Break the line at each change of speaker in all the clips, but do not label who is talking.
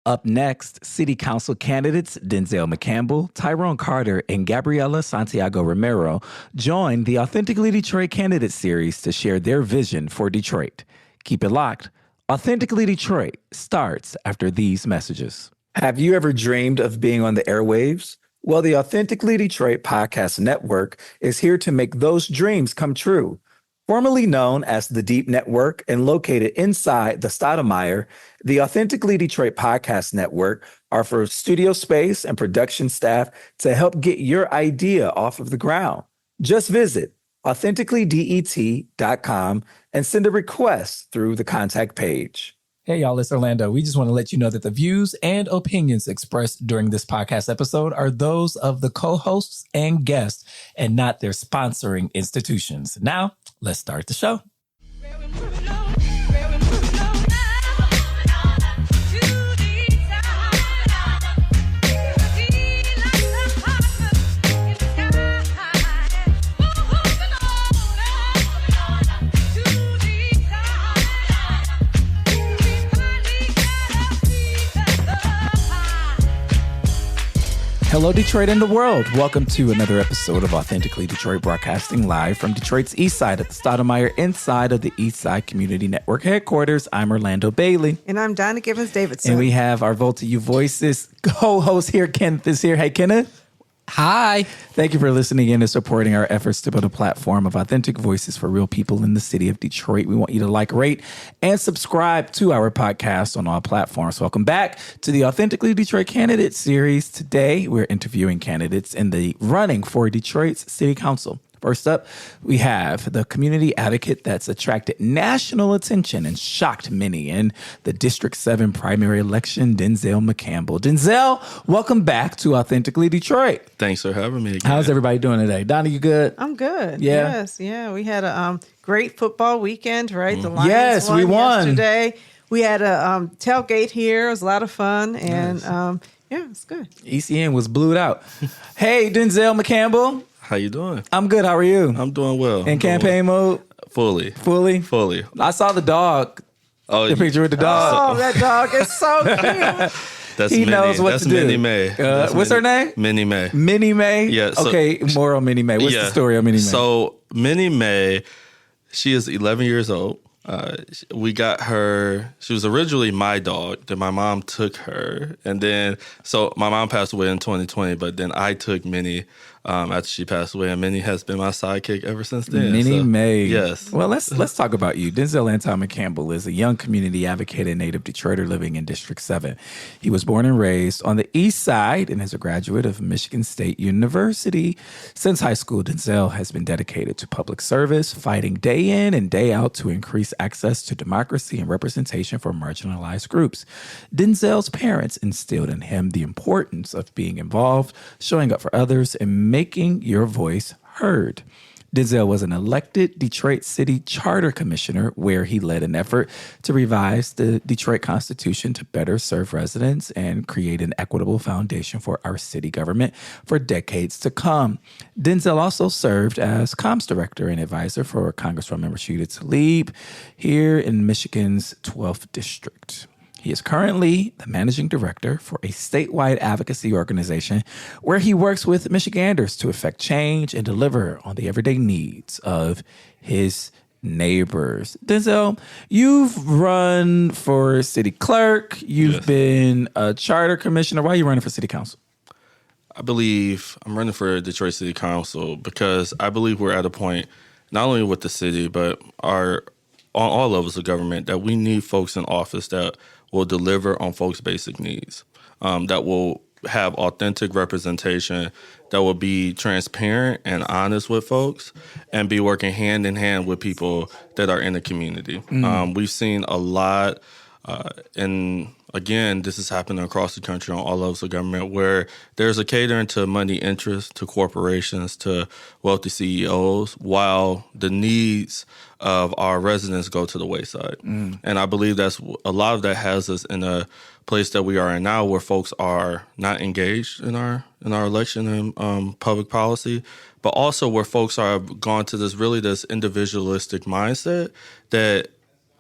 Up next, City Council candidates Denzel McCampbell, Tyrone Carter, and Gabriela Santiago-Romero join the Authentically Detroit Candidate Series to share their vision for Detroit. Keep it locked. Authentically Detroit starts after these messages. Have you ever dreamed of being on the airwaves? Well, the Authentically Detroit Podcast Network is here to make those dreams come true. Formerly known as the Deep Network and located inside the Stoudemire, the Authentically Detroit Podcast Network offers studio space and production staff to help get your idea off of the ground. Just visit authenticallydet.com and send a request through the contact page. Hey, y'all, it's Orlando. We just want to let you know that the views and opinions expressed during this podcast episode are those of the co-hosts and guests and not their sponsoring institutions. Now, let's start the show. Hello, Detroit and the world. Welcome to another episode of Authentically Detroit, broadcasting live from Detroit's East Side at the Stoudemire, inside of the East Side Community Network headquarters. I'm Orlando Bailey.
And I'm Donna Givens-Davidson.
And we have our Vote to You Voices co-host here, Kenneth is here. Hey, Kenneth.
Hi.
Thank you for listening in and supporting our efforts to build a platform of authentic voices for real people in the city of Detroit. We want you to like, rate, and subscribe to our podcast on all platforms. Welcome back to the Authentically Detroit Candidate Series. Today, we're interviewing candidates in the running for Detroit's City Council. First up, we have the community advocate that's attracted national attention and shocked many in the District 7 primary election, Denzel McCampbell. Denzel, welcome back to Authentically Detroit.
Thanks for having me again.
How's everybody doing today? Donna, you good?
I'm good.
Yeah.
Yes. Yeah. We had a great football weekend, right? The Lions
Yes, we won.
yesterday. We had a tailgate here. It was a lot of fun. And yeah, it's good.
ECN was blued out. Hey, Denzel McCampbell.
How you doing?
I'm good. How are you?
I'm doing well.
In campaign mode?
Fully.
Fully? I saw the dog.
Oh,
The picture with the dog.
Oh, that dog is so cute.
That's
He
Minnie.
knows what
That's
to do.
Minnie May.
What's her name?
Minnie May.
Minnie May?
Yeah, so-
Okay, more on Minnie May. What's the story on Minnie May?
So Minnie May, she is 11 years old. We got her. She was originally my dog. Then my mom took her, and then so my mom passed away in 2020. But then I took Minnie after she passed away, and Minnie has been my sidekick ever since then.
Minnie May.
Yes.
Well, let's talk about you. Denzel Anton McCampbell is a young community advocate and native Detroiter living in District 7. He was born and raised on the East Side and is a graduate of Michigan State University. Since high school, Denzel has been dedicated to public service, fighting day in and day out to increase access to democracy and representation for marginalized groups. Denzel's parents instilled in him the importance of being involved, showing up for others, and making your voice heard. Denzel was an elected Detroit City Charter Commissioner, where he led an effort to revise the Detroit Constitution to better serve residents and create an equitable foundation for our city government for decades to come. Denzel also served as comms director and advisor for Congresswoman Rashida Tlaib here in Michigan's 12th District. He is currently the managing director for a statewide advocacy organization where he works with Michiganders to effect change and deliver on the everyday needs of his neighbors. Denzel, you've run for city clerk. You've been a charter commissioner. Why are you running for city council?
I believe I'm running for Detroit City Council because I believe we're at a point, not only with the city, but on all levels of government, that we need folks in office that will deliver on folks' basic needs, that will have authentic representation, that will be transparent and honest with folks, and be working hand in hand with people that are in the community. We've seen a lot, and again, this is happening across the country on all levels of government, where there's a catering to money interests, to corporations, to wealthy CEOs, while the needs of our residents go to the wayside. And I believe that's a lot of that has us in a place that we are in now, where folks are not engaged in our election and public policy, but also where folks are gone to this individualistic mindset that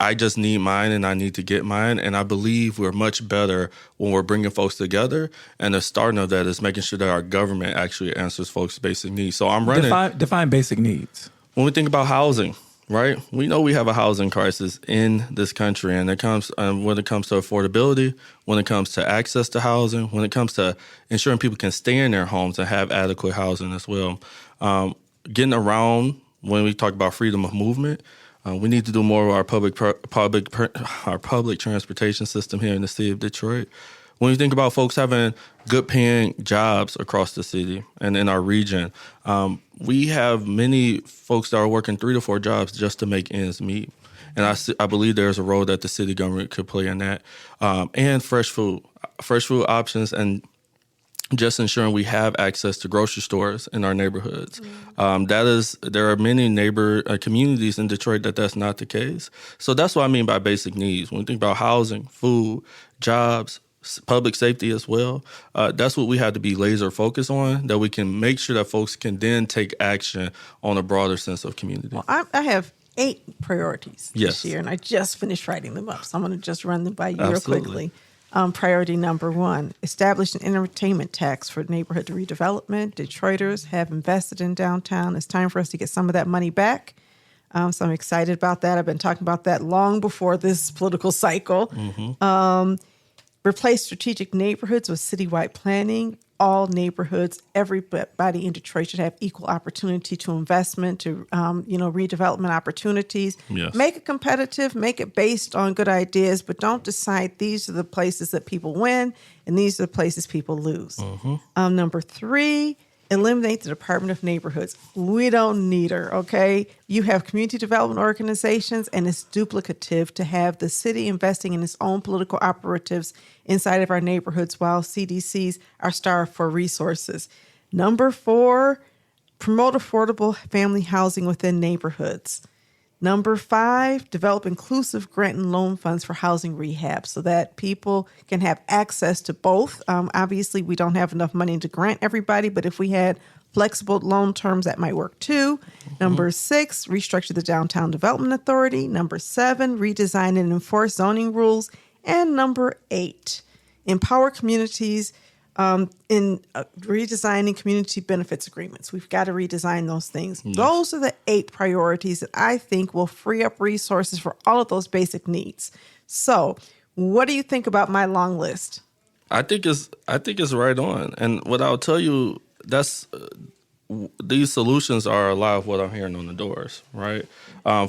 I just need mine and I need to get mine. And I believe we're much better when we're bringing folks together. And the starting of that is making sure that our government actually answers folks' basic needs. So I'm running.
Define basic needs.
When we think about housing, right? We know we have a housing crisis in this country, and it comes when it comes to affordability, when it comes to access to housing, when it comes to ensuring people can stay in their homes and have adequate housing as well. Getting around when we talk about freedom of movement. We need to do more of our public transportation system here in the city of Detroit. When you think about folks having good paying jobs across the city and in our region, we have many folks that are working 3 to 4 jobs just to make ends meet. And I believe there's a role that the city government could play in that. And fresh food options, and just ensuring we have access to grocery stores in our neighborhoods. There are many communities in Detroit that's not the case. So that's what I mean by basic needs. When we think about housing, food, jobs, public safety as well, that's what we have to be laser focused on, that we can make sure that folks can then take action on a broader sense of community.
Well, I have 8 priorities
Yes.
this year, and I just finished writing them up. So I'm going to just run them by you real
Absolutely.
quickly. Priority number 1, establish an entertainment tax for neighborhood redevelopment. Detroiters have invested in downtown. It's time for us to get some of that money back. So I'm excited about that. I've been talking about that long before this political cycle. Replace strategic neighborhoods with citywide planning. All neighborhoods, everybody in Detroit should have equal opportunity to investment, to redevelopment opportunities.
Yes.
Make it competitive, make it based on good ideas, but don't decide these are the places that people win and these are the places people lose. Number 3, eliminate the Department of Neighborhoods. We don't need her, okay? You have community development organizations, and it's duplicative to have the city investing in its own political operatives inside of our neighborhoods while CDCs are starved for resources. Number 4, promote affordable family housing within neighborhoods. Number 5, develop inclusive grant and loan funds for housing rehab so that people can have access to both. Obviously, we don't have enough money to grant everybody, but if we had flexible loan terms, that might work too. Number 6, restructure the Downtown Development Authority. Number 7, redesign and enforce zoning rules. And number 8, empower communities in redesigning community benefits agreements. We've got to redesign those things. Yes. Those are the 8 priorities that I think will free up resources for all of those basic needs. So what do you think about my long list?
I think it's right on. And what I'll tell you, these solutions are a lot of what I'm hearing on the doors, right?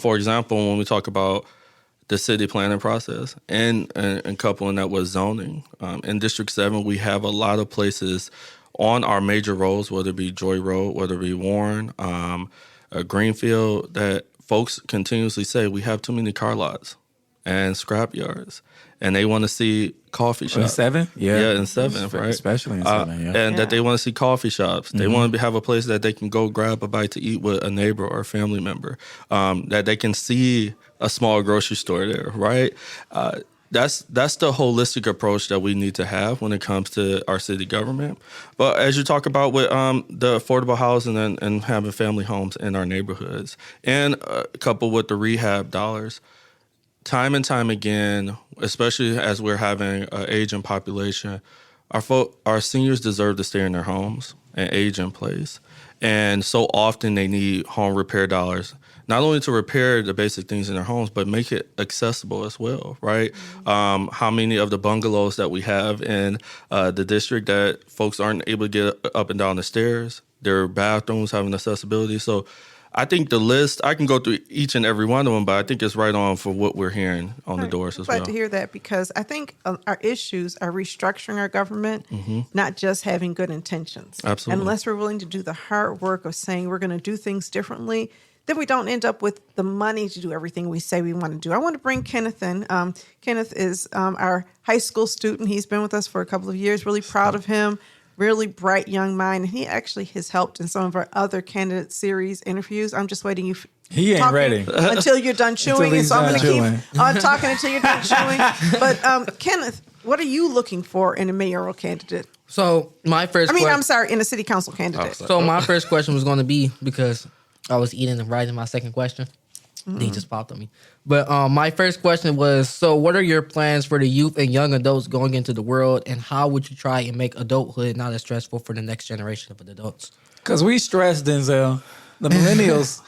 For example, when we talk about the city planning process and coupling that with zoning. In District 7, we have a lot of places on our major roads, whether it be Joy Road, whether it be Warren, Greenfield, that folks continuously say we have too many car lots and scrap yards. And they want to see coffee shops.
In 7?
Yeah, in 7, right?
Especially in 7, yeah.
And that they want to see coffee shops. They want to have a place that they can go grab a bite to eat with a neighbor or a family member. That they can see a small grocery store there, right? That's the holistic approach that we need to have when it comes to our city government. But as you talk about with the affordable housing and having family homes in our neighborhoods, and coupled with the rehab dollars, time and time again, especially as we're having an aging population, our seniors deserve to stay in their homes and age in place. And so often they need home repair dollars, not only to repair the basic things in their homes, but make it accessible as well, right? How many of the bungalows that we have in the district that folks aren't able to get up and down the stairs, their bathrooms having accessibility. So I think the list, I can go through each and every one of them, but I think it's right on for what we're hearing on the doors as well.
I'm glad to hear that, because I think our issues are restructuring our government, not just having good intentions.
Absolutely.
Unless we're willing to do the hard work of saying we're going to do things differently, then we don't end up with the money to do everything we say we want to do. I want to bring Kenneth in. Kenneth is our high school student. He's been with us for a couple of years. Really proud of him. Really bright young mind. And he actually has helped in some of our other candidate series interviews. I'm just waiting.
He ain't ready
until you're done chewing. And so I'm going to keep on talking until you're done chewing. But Kenneth, what are you looking for in a mayoral candidate?
So my first
in a city council candidate.
So my first question was going to be, because I was eating and writing my second question. They just popped on me. But my first question was, so what are your plans for the youth and young adults going into the world, and how would you try and make adulthood not as stressful for the next generation of adults?
Because we stressed, Denzel. The millennials,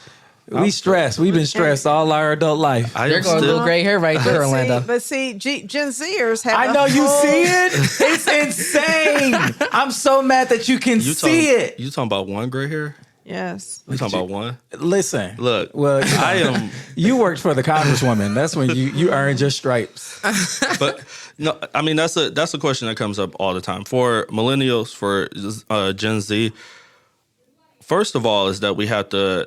we stressed. We've been stressed all our adult life.
They're going to do gray hair right there, Orlando.
But see, Gen Zers have
I know you see it. It's insane. I'm so mad that you can see it.
You talking about one gray hair?
Yes.
You talking about one?
Listen.
Look,
well, you know,
I am.
You worked for the Congresswoman. That's when you earned your stripes.
But no, I mean that's a question that comes up all the time for millennials, for Gen Z. First of all, is that we have to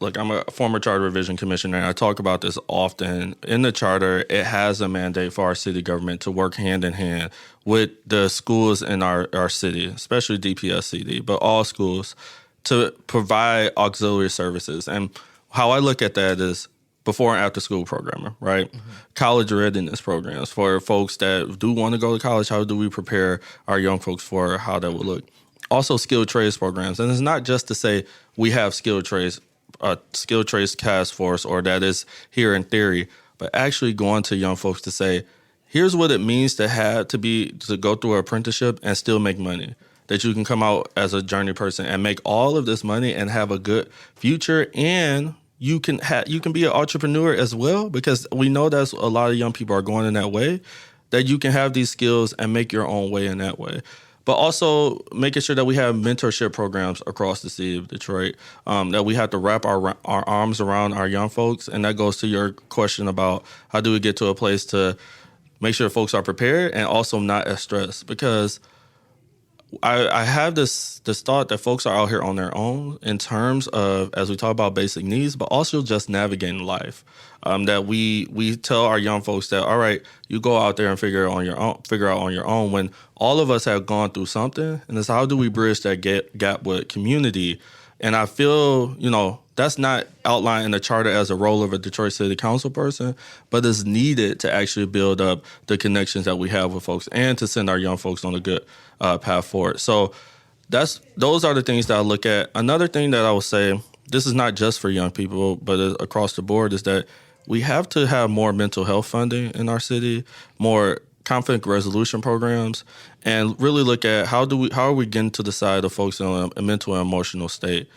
look. I'm a former charter revision commissioner, and I talk about this often. In the charter, it has a mandate for our city government to work hand in hand with the schools in our city, especially DPS-CD, but all schools, to provide auxiliary services. And how I look at that is before and after school programming, right? Mm-hmm. College readiness programs for folks that do want to go to college. How do we prepare our young folks for how that would look? Also skilled trades programs. And it's not just to say we have skilled trades task force, or that is here in theory, but actually going to young folks to say, here's what it means to go through an apprenticeship and still make money. That you can come out as a journey person and make all of this money and have a good future, and you can be an entrepreneur as well, because we know that's a lot of young people are going in that way, that you can have these skills and make your own way in that way. But also making sure that we have mentorship programs across the city of Detroit, that we have to wrap our arms around our young folks. And that goes to your question about how do we get to a place to make sure folks are prepared and also not as stressed, because I have this thought that folks are out here on their own in terms of, as we talk about basic needs, but also just navigating life. That we tell our young folks that, all right, you go out there and figure out on your own, when all of us have gone through something. And it's how do we bridge that gap with community? And I feel, that's not outlined in the charter as a role of a Detroit City Council person, but it's needed to actually build up the connections that we have with folks and to send our young folks on a good path forward. So those are the things that I look at. Another thing that I would say, this is not just for young people, but across the board, is that we have to have more mental health funding in our city, more conflict resolution programs, and really look at how are we getting to the side of folks in a mental and emotional state,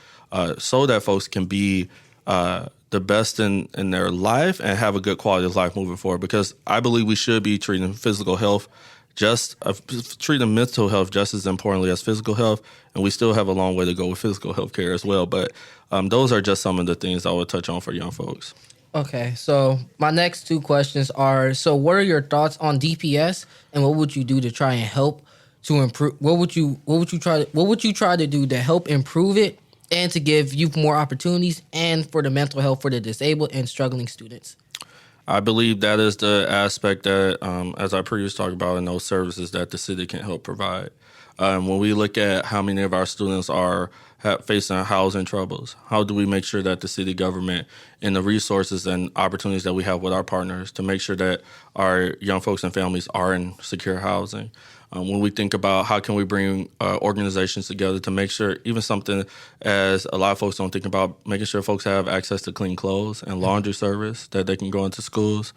so that folks can be the best in their life and have a good quality of life moving forward. Because I believe we should be treating treating mental health just as importantly as physical health, and we still have a long way to go with physical health care as well. But those are just some of the things I would touch on for young folks.
Okay, so my next two questions are: so what are your thoughts on DPS, and what would you do to try and help to improve? What would you try to do to help improve it and to give youth more opportunities, and for the mental health for the disabled and struggling students?
I believe that is the aspect that, as I previously talked about, in those services that the city can help provide. When we look at how many of our students are facing housing troubles, how do we make sure that the city government and the resources and opportunities that we have with our partners to make sure that our young folks and families are in secure housing? When we think about how can we bring organizations together to make sure, even something as a lot of folks don't think about, making sure folks have access to clean clothes and laundry service, that they can go into schools.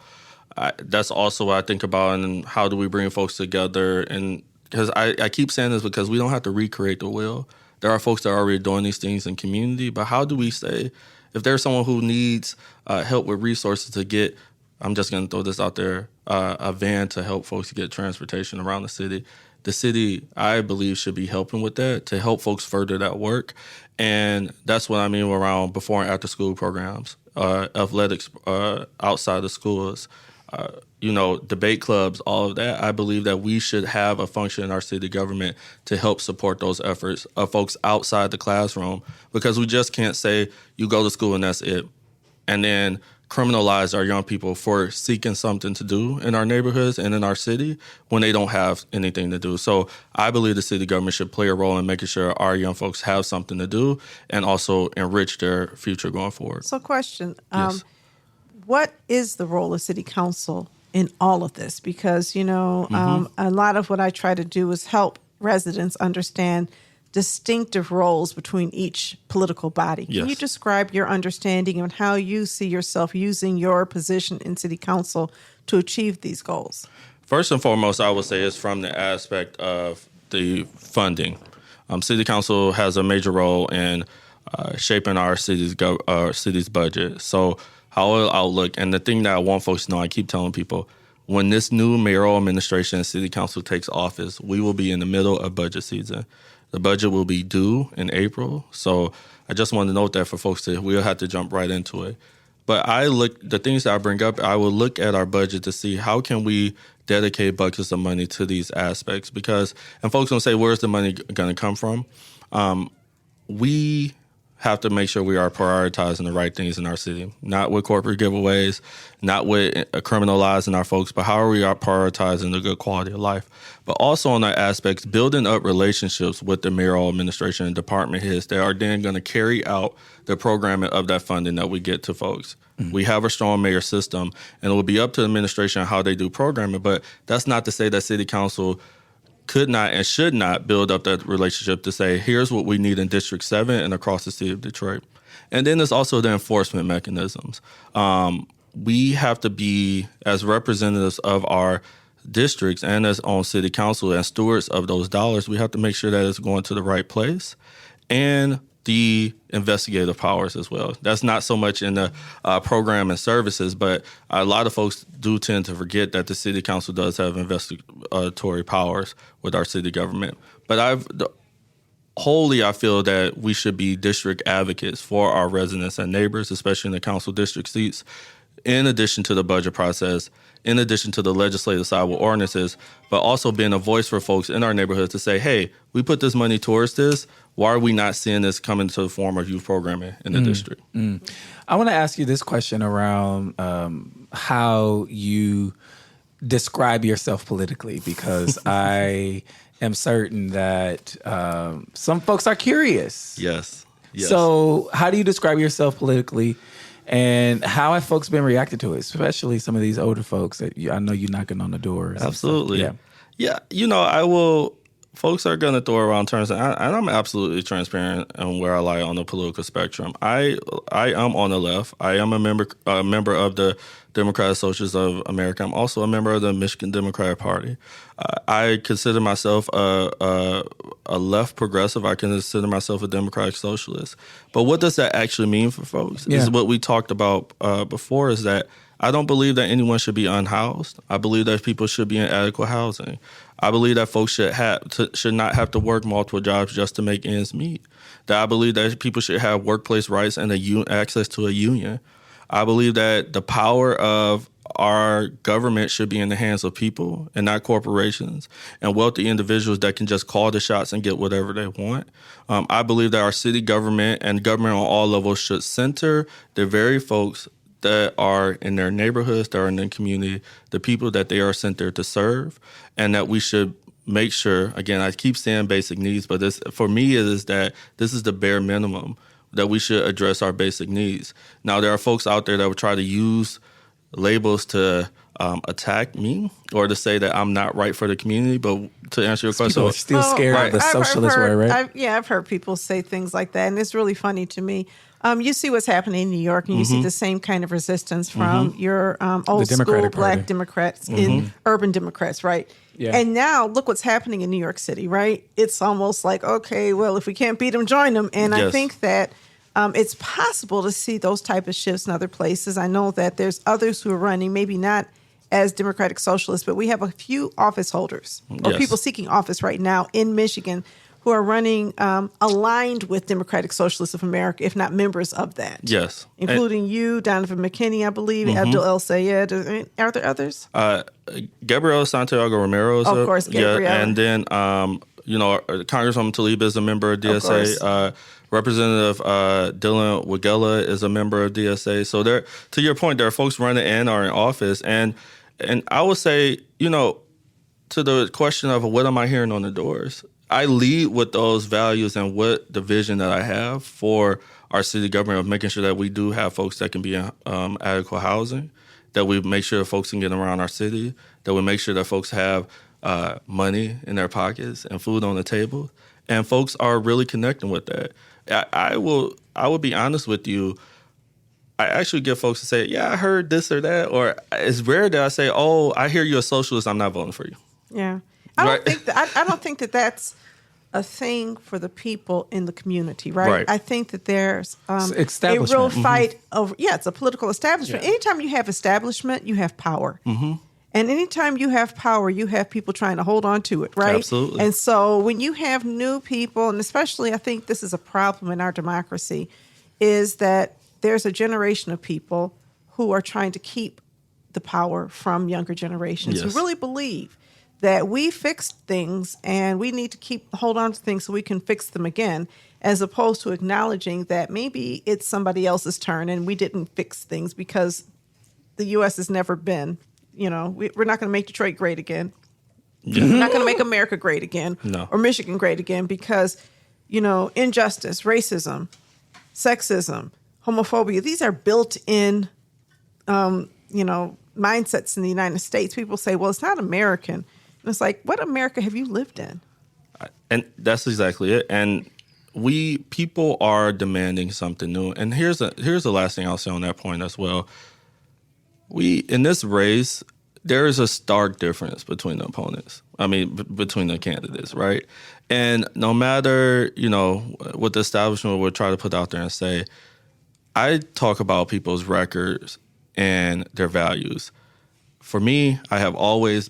That's also what I think about, and how do we bring folks together? And because I keep saying this because we don't have to recreate the wheel. There are folks that are already doing these things in community, but how do we say, if there's someone who needs help with resources to get, I'm just going to throw this out there, a van to help folks get transportation around the city, I believe, should be helping with that to help folks further that work. And that's what I mean around before and after school programs, athletics outside of schools, debate clubs, all of that. I believe that we should have a function in our city government to help support those efforts of folks outside the classroom, because we just can't say you go to school and that's it, and then criminalize our young people for seeking something to do in our neighborhoods and in our city when they don't have anything to do. So I believe the city government should play a role in making sure our young folks have something to do and also enrich their future going forward.
So question,
Yes.
What is the role of city council in all of this? Because, a lot of what I try to do is help residents understand distinctive roles between each political body. Can
Yes.
you describe your understanding and how you see yourself using your position in city council to achieve these goals?
First and foremost, I would say it's from the aspect of the funding. City council has a major role in shaping our city's budget. So how I'll look, and the thing that I want folks to know, I keep telling people, when this new mayoral administration and city council takes office, we will be in the middle of budget season. The budget will be due in April. So I just want to note that for folks that we'll have to jump right into it. But the things that I bring up, I will look at our budget to see how can we dedicate buckets of money to these aspects. And folks gonna say, where's the money gonna come from? We have to make sure we are prioritizing the right things in our city, not with corporate giveaways, not with criminalizing our folks, but how are we prioritizing the good quality of life? But also on that aspects, building up relationships with the mayoral administration and department heads that are then going to carry out the programming of that funding that we get to folks. Mm-hmm. We have a strong mayor system, and it will be up to the administration how they do programming, but that's not to say that city council could not and should not build up that relationship to say, here's what we need in District 7 and across the city of Detroit. And then there's also the enforcement mechanisms. We have to be, as representatives of our districts and as on city council and stewards of those dollars, we have to make sure that it's going to the right place. And the investigative powers as well. That's not so much in the program and services, but a lot of folks do tend to forget that the city council does have investigatory powers with our city government. But I feel that we should be district advocates for our residents and neighbors, especially in the council district seats, in addition to the budget process, in addition to the legislative side with ordinances, but also being a voice for folks in our neighborhood to say, hey, we put this money towards this. Why are we not seeing this come into the form of youth programming in the district?
I want to ask you this question around how you describe yourself politically, because I am certain that some folks are curious.
Yes.
So how do you describe yourself politically? And how have folks been reacting to it, especially some of these older folks that I know you're knocking on the doors?
Absolutely. Yeah. I will. Folks are going to throw around terms, and I'm absolutely transparent on where I lie on the political spectrum. I am on the left. I am a member of the Democratic Socialists of America. I'm also a member of the Michigan Democratic Party. I consider myself a left progressive. I consider myself a Democratic Socialist. But what does that actually mean for folks? Is what we talked about before, is that I don't believe that anyone should be unhoused. I believe that people should be in adequate housing. I believe that folks should not have to work multiple jobs just to make ends meet. That I believe that people should have workplace rights and access to a union. I believe that the power of our government should be in the hands of people and not corporations and wealthy individuals that can just call the shots and get whatever they want. I believe that our city government and government on all levels should center the very folks that are in their neighborhoods, that are in the community, the people that they are sent there to serve, and that we should make sure, again, I keep saying basic needs, but for me it is that this is the bare minimum, that we should address our basic needs. Now, there are folks out there that would try to use labels to attack me or to say that I'm not right for the community, but to answer your question.
People are still scared of the socialist way, right?
I've heard people say things like that, and it's really funny to me. You see what's happening in New York, and you see the same kind of resistance from your old school black Democrats in urban Democrats, right? Yeah. And now look what's happening in New York City, right? It's almost like, okay, well, if we can't beat them, join them. And I think that it's possible to see those type of shifts in other places. I know that there's others who are running, maybe not as Democratic Socialists, but we have a few office holders or people seeking office right now in Michigan who are running aligned with Democratic Socialists of America, if not members of that.
Yes.
Including you, Donovan McKinney, I believe, Abdul El Sayed. Are there others?
Gabriela Santiago-Romero is
of course, Gabriela.
Yeah, and then, Congresswoman Tlaib is a member of DSA. Representative Dylan Wagella is a member of DSA. So there, to your point, there are folks running and are in office. And I would say, to the question of what am I hearing on the doors, I lead with those values and what the vision that I have for our city government of making sure that we do have folks that can be in adequate housing, that we make sure that folks can get around our city, that we make sure that folks have money in their pockets and food on the table, and folks are really connecting with that. I will be honest with you. I actually get folks to say, yeah, I heard this or that, or it's rare that I say, oh, I hear you're a socialist, I'm not voting for you.
Yeah. I don't think that that's a thing for the people in the community, right? I think that there's a real fight over, it's a political establishment. Yeah. Anytime you have establishment, you have power. Mm-hmm. And anytime you have power, you have people trying to hold on to it, right?
Absolutely.
And so when you have new people, and especially I think this is a problem in our democracy, is that there's a generation of people who are trying to keep the power from younger generations who really believe that we fixed things and we need to hold on to things so we can fix them again, as opposed to acknowledging that maybe it's somebody else's turn and we didn't fix things because the U.S. has never been, we're not going to make Detroit great again. Yeah. We're not going to make America great again or Michigan great again because, injustice, racism, sexism, homophobia, these are built-in, mindsets in the United States. People say, well, it's not American. And it's like, what America have you lived in?
And that's exactly it. And people are demanding something new. And here's the last thing I'll say on that point as well. In this race, there is a stark difference between the opponents. I mean, between the candidates, right? And no matter, what the establishment would try to put out there and say, I talk about people's records and their values. For me, I've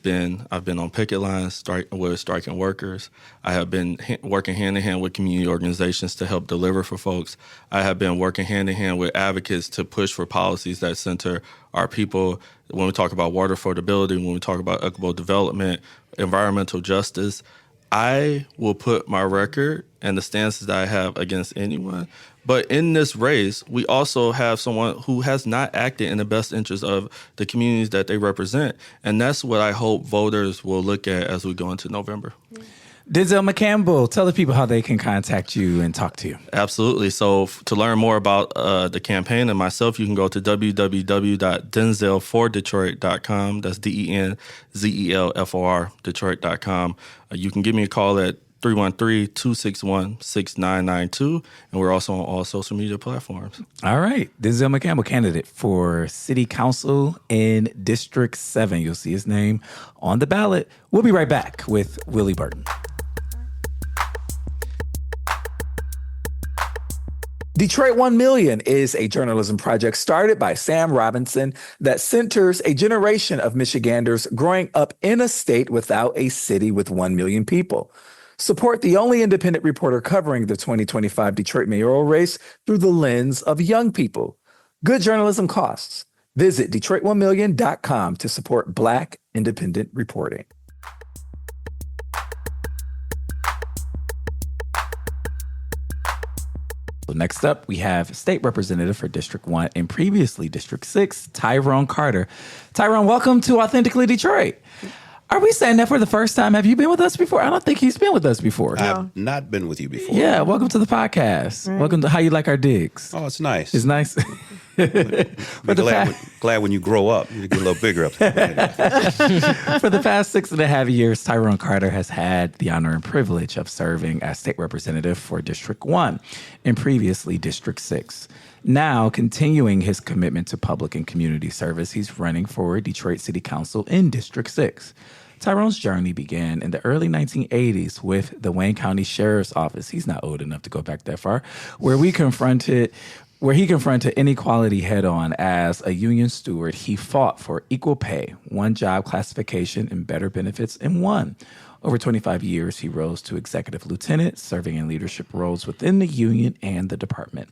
been on picket lines with striking workers. I have been working hand in hand with community organizations to help deliver for folks. I have been working hand in hand with advocates to push for policies that center our people. When we talk about water affordability, when we talk about equitable development, environmental justice, I will put my record and the stances that I have against anyone. But in this race, we also have someone who has not acted in the best interest of the communities that they represent. And that's what I hope voters will look at as we go into November.
Denzel McCampbell, tell the people how they can contact you and talk to you.
Absolutely. So to learn more about the campaign and myself, you can go to www.denzelfordetroit.com. That's DENZELFOR Detroit.com. You can give me a call at 313-261-6992, and we're also on all social media platforms.
All right. Denzel McCampbell, candidate for City Council in District 7. You'll see his name on the ballot. We'll be right back with Willie Burton. Detroit 1 Million is a journalism project started by Sam Robinson that centers a generation of Michiganders growing up in a state without a city with 1 million people. Support the only independent reporter covering the 2025 Detroit mayoral race through the lens of young people. Good journalism costs. Visit Detroit1million.com to support Black independent reporting. So next up, we have State Representative for District 1 and previously District 6, Tyrone Carter. Tyrone, welcome to Authentically Detroit. Are we saying that for the first time? Have you been with us before? I don't think he's been with us before.
I've not been with you before.
Yeah, welcome to the podcast. Right. Welcome to How You Like Our Digs.
Oh, it's nice.
It's nice.
Glad when you grow up, you get a little bigger up there.
For the past 6.5 years, Tyrone Carter has had the honor and privilege of serving as state representative for District 1 and previously District 6. Now, continuing his commitment to public and community service, he's running for Detroit City Council in District 6. Tyrone's journey began in the early 1980s with the Wayne County Sheriff's Office. He's not old enough to go back that far, where he confronted inequality head on. As a union steward, he fought for equal pay, one job classification, and better benefits, and won. Over 25 years, he rose to executive lieutenant, serving in leadership roles within the union and the department.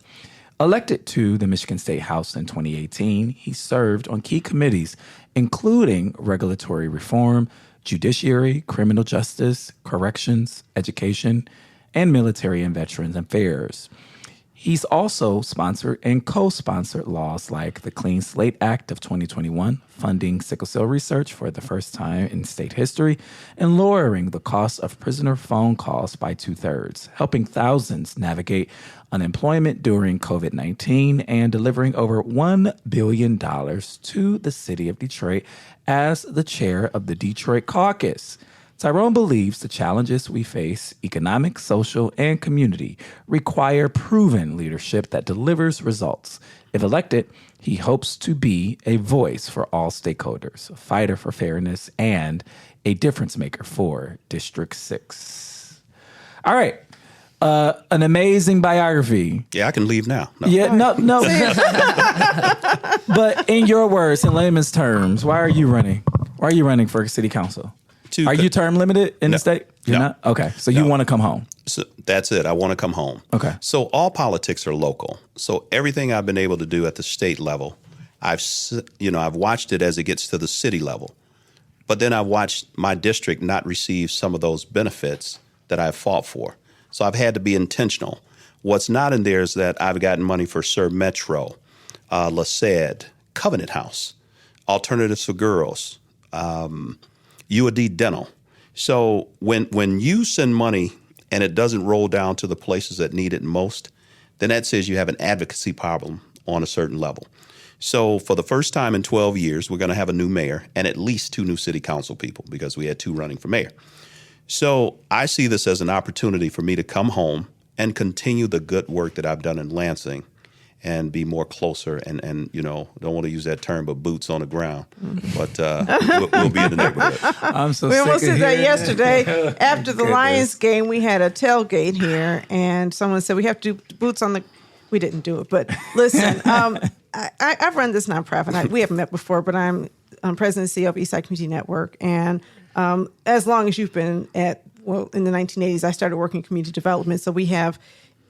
Elected to the Michigan State House in 2018, he served on key committees, including regulatory reform, judiciary, criminal justice, corrections, education, and military and veterans affairs. He's also sponsored and co-sponsored laws like the Clean Slate Act of 2021, funding sickle cell research for the first time in state history, and lowering the cost of prisoner phone calls by 2/3, helping thousands navigate unemployment during COVID-19, and delivering over $1 billion to the city of Detroit as the chair of the Detroit Caucus. Tyrone believes the challenges we face, economic, social, and community, require proven leadership that delivers results. If elected, he hopes to be a voice for all stakeholders, a fighter for fairness, and a difference maker for District 6. All right. An amazing biography.
Yeah, I can leave now. No.
Yeah, no. But in your words, in layman's terms, why are you running? Why are you running for city council? Are you term limited in the state? You're not? Okay. So you want to come home.
So that's it. I want to come home.
Okay.
So all politics are local. So everything I've been able to do at the state level, I've watched it as it gets to the city level. But then I've watched my district not receive some of those benefits that I've fought for. So I've had to be intentional. What's not in there is that I've gotten money for Sur Metro, LaSed, Covenant House, Alternatives for Girls, UAD Dental. So when you send money and it doesn't roll down to the places that need it most, then that says you have an advocacy problem on a certain level. So for the first time in 12 years, we're going to have a new mayor and at least 2 new city council people because we had 2 running for mayor. So I see this as an opportunity for me to come home and continue the good work that I've done in Lansing and be more closer and don't want to use that term, but boots on the ground. But we'll be in the neighborhood.
I'm so
We
sick
almost
of
did that
hearing
yesterday. After the
Goodness.
Lions game, we had a tailgate here, and someone said we have to do boots on the. We didn't do it, but listen, I've run this nonprofit. We haven't met before, but I'm president and CEO of Eastside Community Network, and as long as you've been in the 1980s, I started working in community development, so we have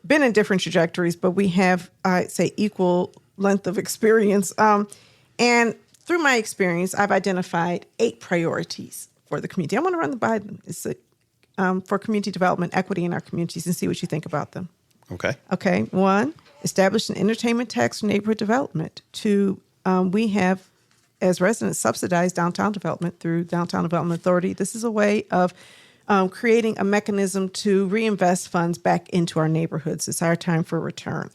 been in different trajectories, but we have, I'd say, equal length of experience. And through my experience, I've identified 8 priorities for the community. I want to run by them. It's for community development, equity in our communities, and see what you think about them.
Okay.
Okay. 1, establish an entertainment tax for neighborhood development. 2, we have, as residents, subsidized downtown development through Downtown Development Authority. This is a way of creating a mechanism to reinvest funds back into our neighborhoods. It's our time for return.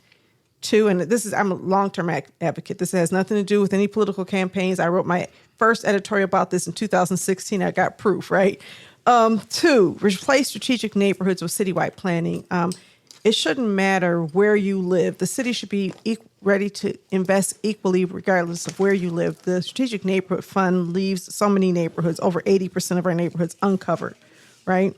2, and I'm a long-term advocate. This has nothing to do with any political campaigns. I wrote my first editorial about this in 2016. I got proof, right? 2, replace strategic neighborhoods with citywide planning. It shouldn't matter where you live. The city should be ready to invest equally regardless of where you live. The Strategic Neighborhood Fund leaves so many neighborhoods, over 80% of our neighborhoods, uncovered, right?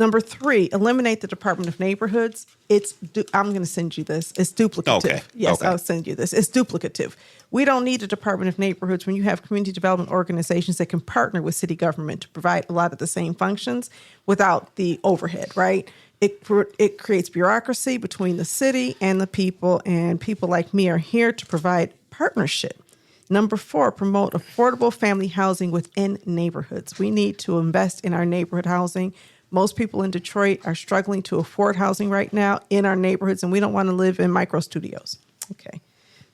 Number 3, eliminate the Department of Neighborhoods. I'm going to send you this. It's duplicative.
Okay.
Yes,
Okay.
I'll send you this. It's duplicative. We don't need a Department of Neighborhoods when you have community development organizations that can partner with city government to provide a lot of the same functions without the overhead, right? It creates bureaucracy between the city and the people, and people like me are here to provide partnership. Number 4, promote affordable family housing within neighborhoods. We need to invest in our neighborhood housing. Most people in Detroit are struggling to afford housing right now in our neighborhoods, and we don't want to live in micro studios. Okay.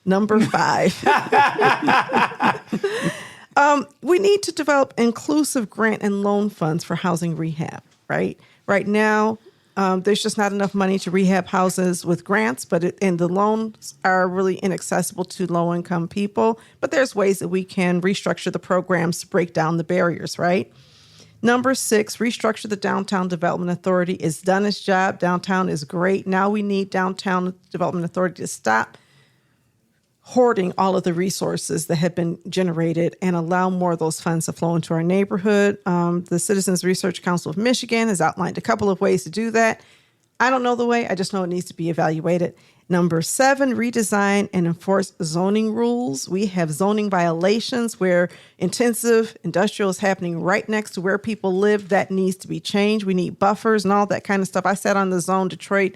Number 5. We need to develop inclusive grant and loan funds for housing rehab, right? Right now, there's just not enough money to rehab houses with grants, and the loans are really inaccessible to low-income people. But there's ways that we can restructure the programs to break down the barriers, right? Number 6, restructure the Downtown Development Authority. It's done its job. Downtown is great. Now we need Downtown Development Authority to stop hoarding all of the resources that have been generated and allow more of those funds to flow into our neighborhood. The Citizens Research Council of Michigan has outlined a couple of ways to do that. I don't know the way. I just know it needs to be evaluated. Number 7, redesign and enforce zoning rules. We have zoning violations where intensive industrial is happening right next to where people live. That needs to be changed. We need buffers and all that kind of stuff. I sat on the Zone Detroit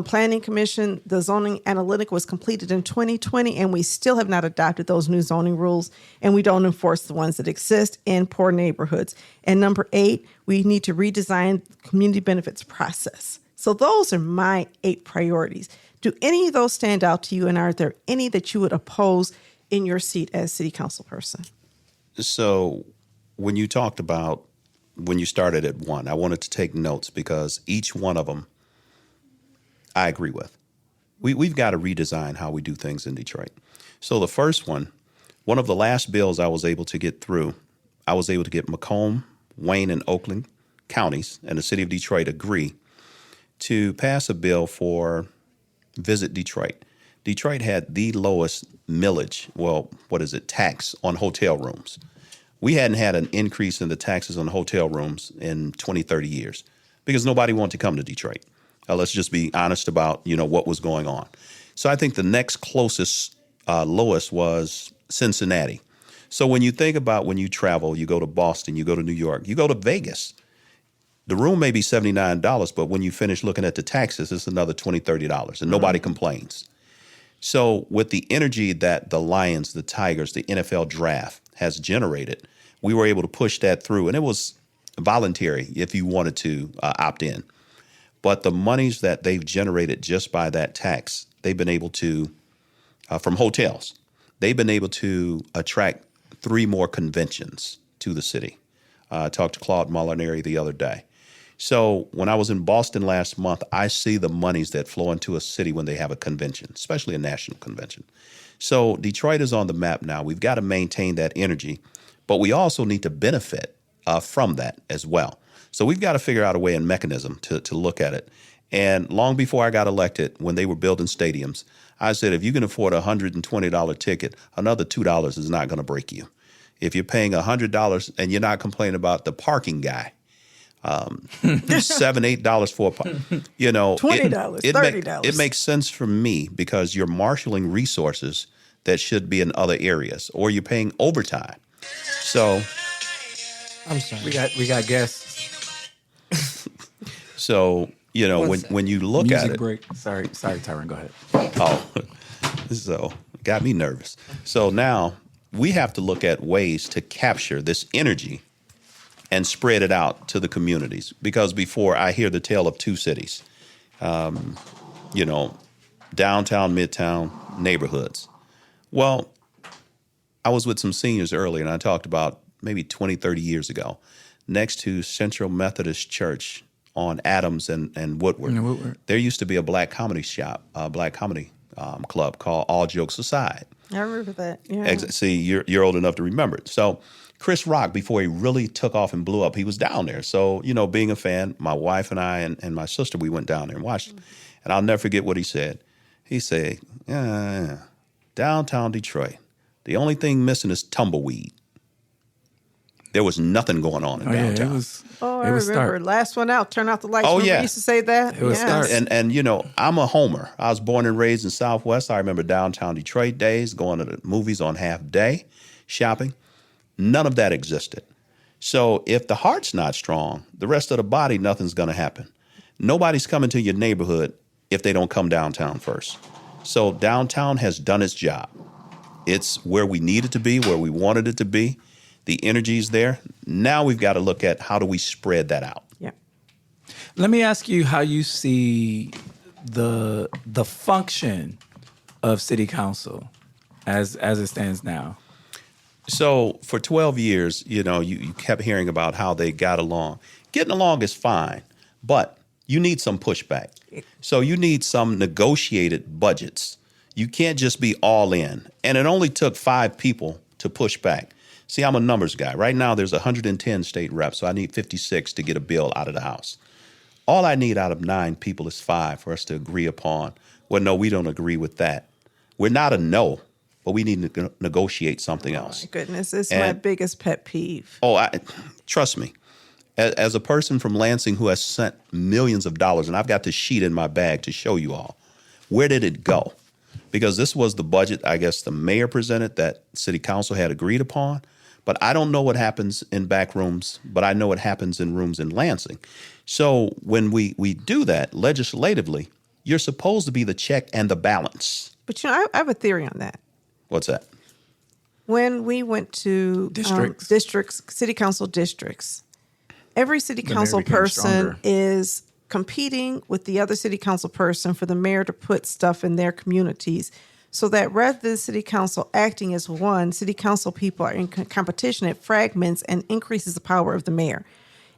Planning Commission. The zoning analytic was completed in 2020, and we still have not adopted those new zoning rules, and we don't enforce the ones that exist in poor neighborhoods. And number 8, we need to redesign the community benefits process. So those are my 8 priorities. Do any of those stand out to you, and are there any that you would oppose in your seat as city council person?
So when you talked about when you started at 1, I wanted to take notes because each one of them I agree with. We've got to redesign how we do things in Detroit. So the first one of the last bills I was able to get through I was able to get Macomb, Wayne, and Oakland counties and the city of Detroit agree to pass a bill for Visit Detroit. Detroit had the lowest millage, tax on hotel rooms. We hadn't had an increase in the taxes on hotel rooms in 20, 30 years because nobody wanted to come to Detroit. Let's just be honest about, what was going on. So I think the next closest lowest was Cincinnati. So when you think about when you travel, you go to Boston, you go to New York, you go to Vegas, the room may be $79, but when you finish looking at the taxes, it's another $20, $30, and nobody complains. So with the energy that the Lions, the Tigers, the NFL draft has generated, we were able to push that through, and it was voluntary if you wanted to opt in. But the monies that they've generated just by that tax, they've been able to, from hotels, they've been able to attract 3 more conventions to the city. I talked to Claude Molinari the other day. So when I was in Boston last month, I see the monies that flow into a city when they have a convention, especially a national convention. So Detroit is on the map now. We've got to maintain that energy, but we also need to benefit from that as well. So we've got to figure out a way and mechanism to look at it. And long before I got elected, when they were building stadiums, I said, if you can afford a $120 ticket, another $2 is not going to break you. If you're paying $100 and you're not complaining about the parking guy, $7, $8 for a park,
$20, $30.
It makes sense for me because you're marshaling resources that should be in other areas, or you're paying overtime. So
I'm sorry.
We got guests.
So, when you look
Music
at it.
break. Sorry, Tyrone, go ahead.
Oh, so got me nervous. So now we have to look at ways to capture this energy and spread it out to the communities. Because before I hear the tale of 2 cities, downtown, midtown, neighborhoods. Well, I was with some seniors earlier, and I talked about maybe 20, 30 years ago, next to Central Methodist Church on Adams and Woodward. There used to be a black comedy shop, a black comedy club called All Jokes Aside.
I remember that. Yeah.
See, you're old enough to remember it. So Chris Rock, before he really took off and blew up, he was down there. So, being a fan, my wife and I and my sister, we went down there and watched it. And I'll never forget what he said. He said, downtown Detroit, the only thing missing is tumbleweed. There was nothing going on in downtown.
I remember. Last one out, turn out the lights.
Oh, yeah.
We used to say that.
It was start.
And I'm a homer. I was born and raised in Southwest. I remember downtown Detroit days, going to the movies on half day, shopping. None of that existed. So if the heart's not strong, the rest of the body, nothing's going to happen. Nobody's coming to your neighborhood if they don't come downtown first. So downtown has done its job. It's where we need it to be, where we wanted it to be. The energy's there. Now we've got to look at how do we spread that out.
Yeah.
Let me ask you how you see the function of city council as it stands now.
So for 12 years, you kept hearing about how they got along. Getting along is fine, but you need some pushback. So you need some negotiated budgets. You can't just be all in. And it only took 5 people to push back. See, I'm a numbers guy. Right now, there's 110 state reps, so I need 56 to get a bill out of the House. All I need out of 9 people is 5 for us to agree upon. Well, no, we don't agree with that. We're not a no, but we need to negotiate something else.
My goodness, it's my biggest pet peeve.
Trust me. As a person from Lansing who has sent millions of dollars, and I've got the sheet in my bag to show you all, where did it go? Because this was the budget, I guess, the mayor presented that city council had agreed upon. But I don't know what happens in back rooms, but I know what happens in rooms in Lansing. So when we do that legislatively, you're supposed to be the check and the balance.
But I have a theory on that.
What's that?
When we went to districts, city council districts, every city council person is competing with the other city council person for the mayor to put stuff in their communities. So that rather than city council acting as one, city council people are in competition. It fragments and increases the power of the mayor.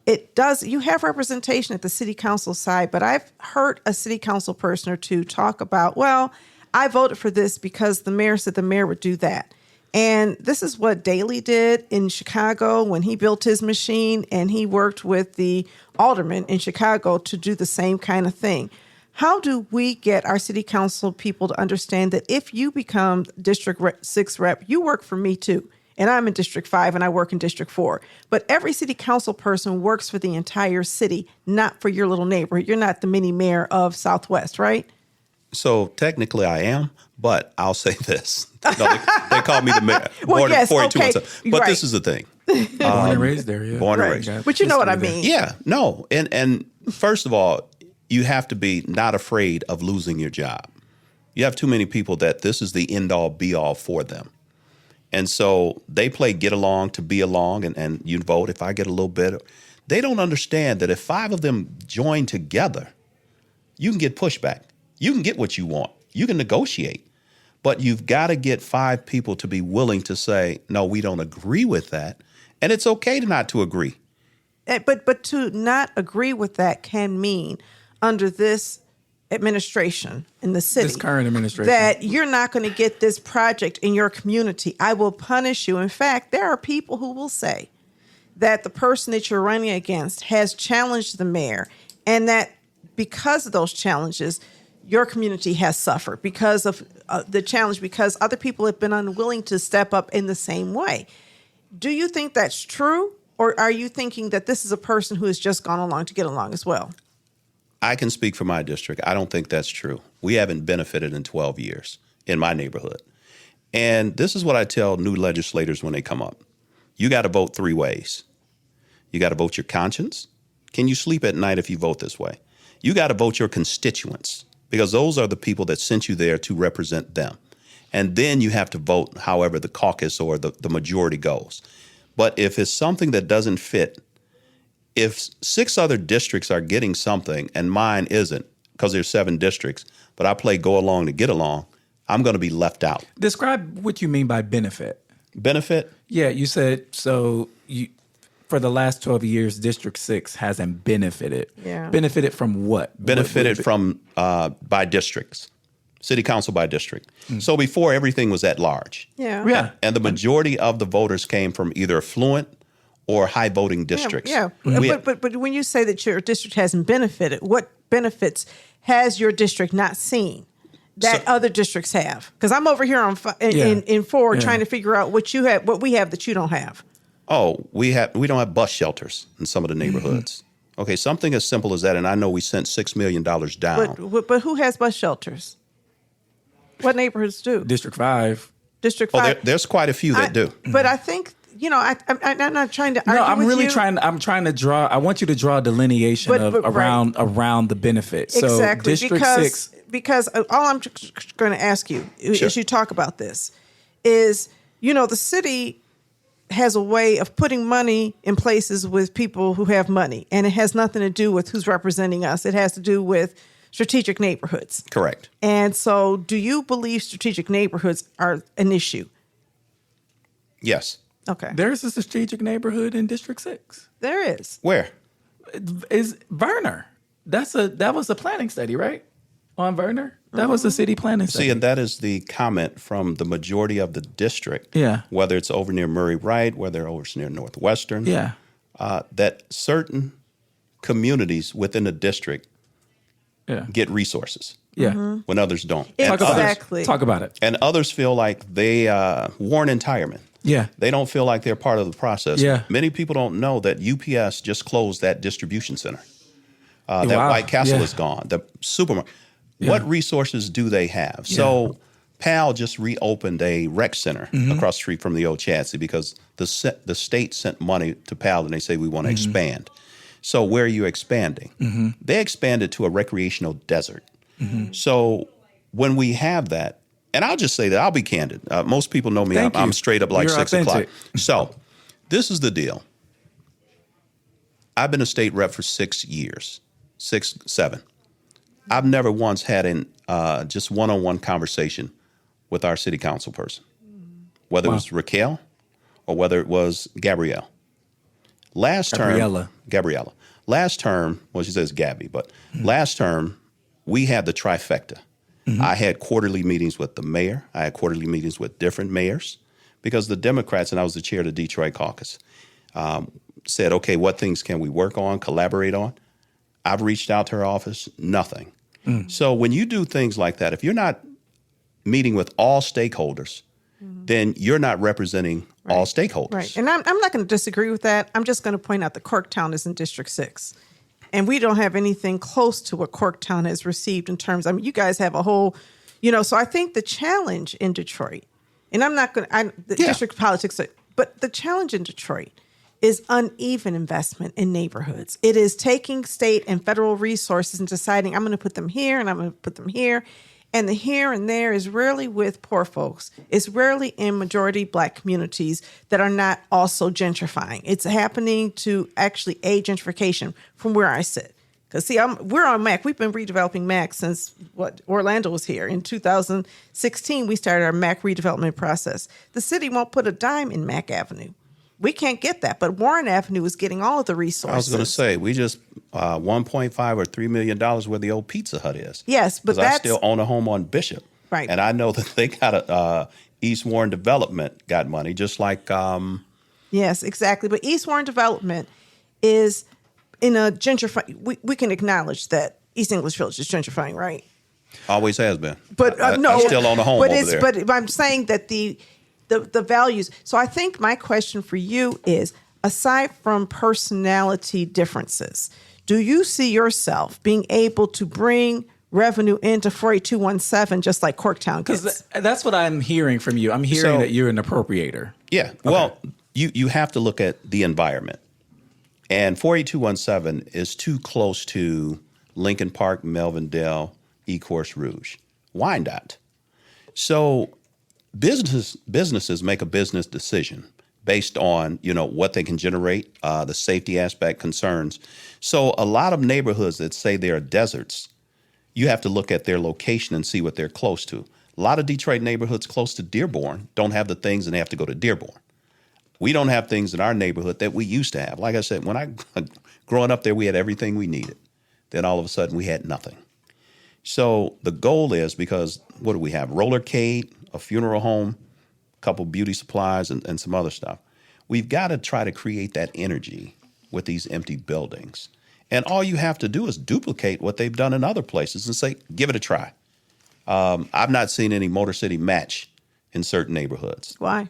It does. You have representation at the city council side, but I've heard a city council person or two talk about, well, I voted for this because the mayor said the mayor would do that. And this is what Daley did in Chicago when he built his machine, and he worked with the aldermen in Chicago to do the same kind of thing. How do we get our city council people to understand that if you become District 6 rep, you work for me too? And I'm in District 5 and I work in District 4. But every city council person works for the entire city, not for your little neighborhood. You're not the mini mayor of Southwest, right?
So technically I am, but I'll say this. No, they call me the mayor.
Well, yes, okay.
But
right.
This is the thing.
Born and raised there, yeah.
Born and
Right.
raised.
But you know what I mean.
Yeah, no. And first of all, you have to be not afraid of losing your job. You have too many people that this is the end all be all for them. And so they play get along to be along, and you vote if I get a little bit. They don't understand that if 5 of them join together, you can get pushback. You can get what you want. You can negotiate. But you've got to get 5 people to be willing to say, no, we don't agree with that. And it's okay not to agree.
But to not agree with that can mean under this administration in the city,
This current administration.
that you're not going to get this project in your community. I will punish you. In fact, there are people who will say that the person that you're running against has challenged the mayor, and that because of those challenges, your community has suffered because of the challenge, because other people have been unwilling to step up in the same way. Do you think that's true? Or are you thinking that this is a person who has just gone along to get along as well?
I can speak for my district. I don't think that's true. We haven't benefited in 12 years in my neighborhood. And this is what I tell new legislators when they come up. You got to vote 3 ways. You got to vote your conscience. Can you sleep at night if you vote this way? You got to vote your constituents, because those are the people that sent you there to represent them. And then you have to vote however the caucus or the majority goes. But if it's something that doesn't fit, if 6 other districts are getting something and mine isn't, because there's 7 districts, but I play go along to get along, I'm going to be left out.
Describe what you mean by benefit.
Benefit?
Yeah, you said for the last 12 years, District 6 hasn't benefited.
Yeah.
Benefited from what?
Benefited from by districts, city council by district. So before, everything was at large.
Yeah.
Yeah.
And the majority of the voters came from either affluent or high voting districts.
Yeah.
We-
But when you say that your district hasn't benefited, what benefits has your district not seen that other districts have? Because I'm over here in 4 trying to figure out what we have that you don't have.
Oh, we don't have bus shelters in some of the neighborhoods. Okay, something as simple as that, and I know we sent $6 million down.
But who has bus shelters? What neighborhoods do?
District 5.
District 5.
There's quite a few that do.
But I think, I'm not trying to argue
No, I'm
with
really
you.
I'm trying to draw. I want you to draw a delineation around the benefit. So
Exactly,
District 6.
because all I'm going to ask you
Sure.
as you talk about this is, the city has a way of putting money in places with people who have money, and it has nothing to do with who's representing us. It has to do with strategic neighborhoods.
Correct.
And so do you believe strategic neighborhoods are an issue?
Yes.
Okay.
There's a strategic neighborhood in District 6.
There is.
Where?
Is Verner. That was a planning study, right? On Verner? That was a city planning study.
See, and that is the comment from the majority of the district.
Yeah.
Whether it's over near Murray Wright, whether over near Northwestern.
Yeah.
That certain communities within the district
Yeah.
get resources
Yeah.
when others don't.
Exactly.
Talk about it.
And others feel like they, Warren and Tyreman,
Yeah.
they don't feel like they're part of the process.
Yeah.
Many people don't know that UPS just closed that distribution center. That
Wow.
White Castle
Yeah.
is gone. The supermarket.
Yeah.
What resources do they have? So PAL just reopened a rec center across the street from the old Chadsey because the state sent money to PAL and they say we want to expand. So where are you expanding? They expanded to a recreational desert. So when we have that, and I'll just say that, I'll be candid. Most people know me.
Thank
I'm
you.
straight up like
You're
6
authentic.
o'clock. So this is the deal. I've been a state rep for 6 years, 7. I've never once had just one-on-one conversation with our city council person, whether it was Raquel or whether it was Gabrielle. Gabriela. Last term, well, she says Gabby, but last term, we had the trifecta. I had quarterly meetings with the mayor. I had quarterly meetings with different mayors because the Democrats, and I was the chair of the Detroit caucus, said, okay, what things can we work on, collaborate on? I've reached out to her office, nothing. So when you do things like that, if you're not meeting with all stakeholders, then you're not representing all stakeholders.
Right. And I'm not going to disagree with that. I'm just going to point out that Corktown is in District 6. And we don't have anything close to what Corktown has received in terms, I mean, you guys have a whole, so I think the challenge in Detroit, and I'm not going to, district politics, but the challenge in Detroit is uneven investment in neighborhoods. It is taking state and federal resources and deciding I'm going to put them here and I'm going to put them here. And the here and there is rarely with poor folks. It's rarely in majority Black communities that are not also gentrifying. It's happening to actually aid gentrification from where I sit. Because, see, we're on MAC. We've been redeveloping MAC since Orlando was here. In 2016, we started our MAC redevelopment process. The city won't put a dime in MAC Avenue. We can't get that, but Warren Avenue is getting all of the resources.
I was going to say, we just $1.5 or $3 million where the old Pizza Hut is.
Yes, but
I still own a home on Bishop.
Right.
And I know that they got East Warren Development got money, just like...
Yes, exactly. But East Warren Development is in a gentrifying... We can acknowledge that East English Village is gentrifying, right?
Always has been.
But no,
I still own a home over there.
But I'm saying that the values. So I think my question for you is, aside from personality differences, do you see yourself being able to bring revenue into 48217 just like Corktown gets?
Because that's what I'm hearing from you. I'm hearing that you're an appropriator.
Yeah. Okay. Well, you have to look at the environment. And 48217 is too close to Lincoln Park, Melvindale, Ecorse Rouge, Wyandotte. So businesses make a business decision based on, what they can generate, the safety aspect concerns. So a lot of neighborhoods that say they are deserts, you have to look at their location and see what they're close to. A lot of Detroit neighborhoods close to Dearborn don't have the things, and they have to go to Dearborn. We don't have things in our neighborhood that we used to have. Like I said, when growing up there, we had everything we needed. Then all of a sudden we had nothing. So the goal is, because what do we have? Rollercade, a funeral home, a couple beauty supplies, and some other stuff. We've got to try to create that energy with these empty buildings. And all you have to do is duplicate what they've done in other places and say, give it a try. I've not seen any Motor City match in certain neighborhoods.
Why?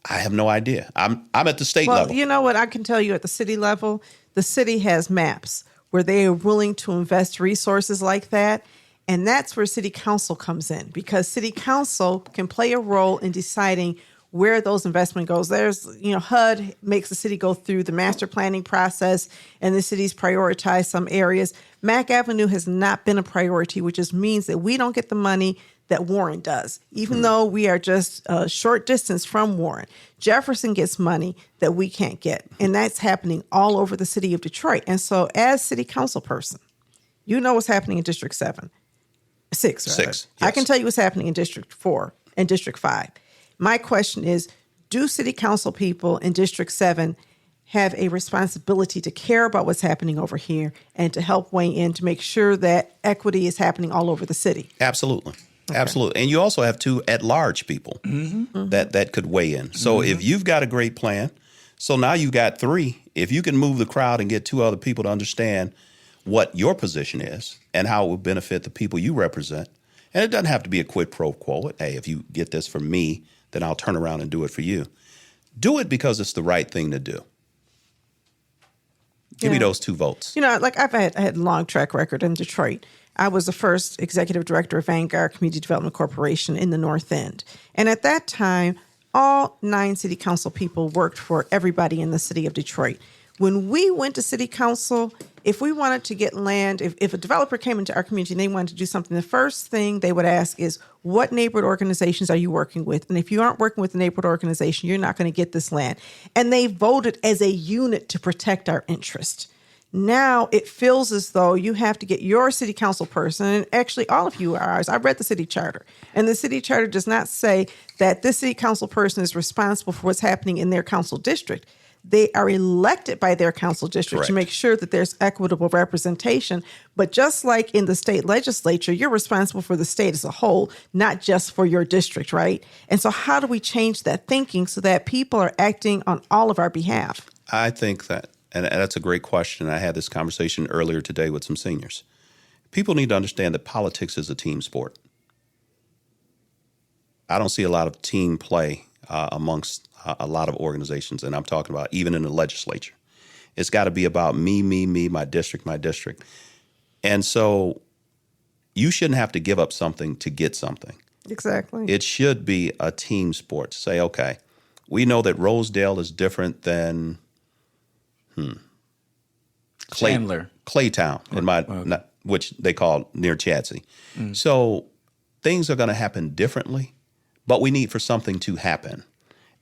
I have no idea. I'm at the state level.
Well, you know what? I can tell you at the city level, the city has maps where they are willing to invest resources like that. And that's where city council comes in, because city council can play a role in deciding where those investment goes. There's, HUD makes the city go through the master planning process, and the cities prioritize some areas. Mack Avenue has not been a priority, which just means that we don't get the money that Warren does, even though we are just a short distance from Warren. Jefferson gets money that we can't get, and that's happening all over the city of Detroit. And so as city council person, you know what's happening in District 6.
Yes.
I can tell you what's happening in District 4 and District 5. My question is, do city council people in District 7 have a responsibility to care about what's happening over here and to help weigh in to make sure that equity is happening all over the city?
Absolutely. Okay. Absolutely. And you also have two at-large people that could weigh in. So if you've got a great plan, so now you've got three. If you can move the crowd and get two other people to understand what your position is and how it will benefit the people you represent. And it doesn't have to be a quid pro quo. Hey, if you get this from me, then I'll turn around and do it for you. Do it because it's the right thing to do. Give me those two votes.
Like I had a long track record in Detroit. I was the first executive director of Vanguard Community Development Corporation in the North End. And at that time, all 9 city council people worked for everybody in the city of Detroit. When we went to city council, if we wanted to get land, if a developer came into our community and they wanted to do something, the first thing they would ask is, what neighborhood organizations are you working with? And if you aren't working with a neighborhood organization, you're not going to get this land. And they voted as a unit to protect our interest. Now it feels as though you have to get your city council person, and actually all of you are ours. I read the city charter, and the city charter does not say that this city council person is responsible for what's happening in their council district. They are elected by their council district
Correct.
to make sure that there's equitable representation. But just like in the state legislature, you're responsible for the state as a whole, not just for your district, right? And so how do we change that thinking so that people are acting on all of our behalf?
I think that, and that's a great question. I had this conversation earlier today with some seniors. People need to understand that politics is a team sport. I don't see a lot of team play amongst a lot of organizations, and I'm talking about even in the legislature. It's got to be about me, my district, my district. And so you shouldn't have to give up something to get something.
Exactly.
It should be a team sport. Say, okay, we know that Rosedale is different than
Chandler.
Claytown, which they call near Chadsey. So things are going to happen differently, but we need for something to happen.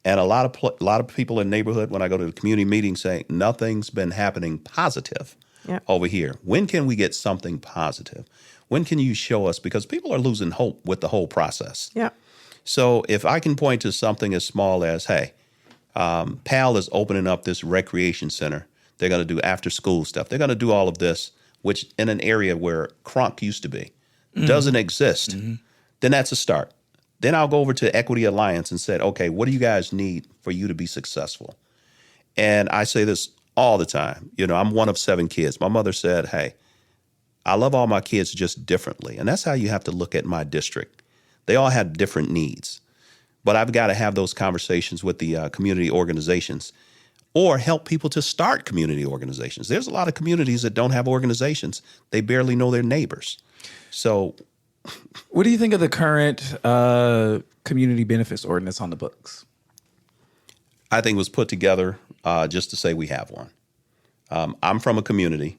And a lot of people in the neighborhood, when I go to the community meeting, say nothing's been happening positive over here. When can we get something positive? When can you show us? Because people are losing hope with the whole process.
Yeah.
So if I can point to something as small as, hey, PAL is opening up this recreation center. They're going to do after school stuff. They're going to do all of this, which in an area where Kronk used to be, doesn't exist. Then that's a start. Then I'll go over to Equity Alliance and said, okay, what do you guys need for you to be successful? And I say this all the time. You know, I'm one of 7 kids. My mother said, hey, I love all my kids just differently. And that's how you have to look at my district. They all have different needs. But I've got to have those conversations with the community organizations or help people to start community organizations. There's a lot of communities that don't have organizations. They barely know their neighbors. So
what do you think of the current community benefits ordinance on the books?
I think it was put together just to say we have one. I'm from a community,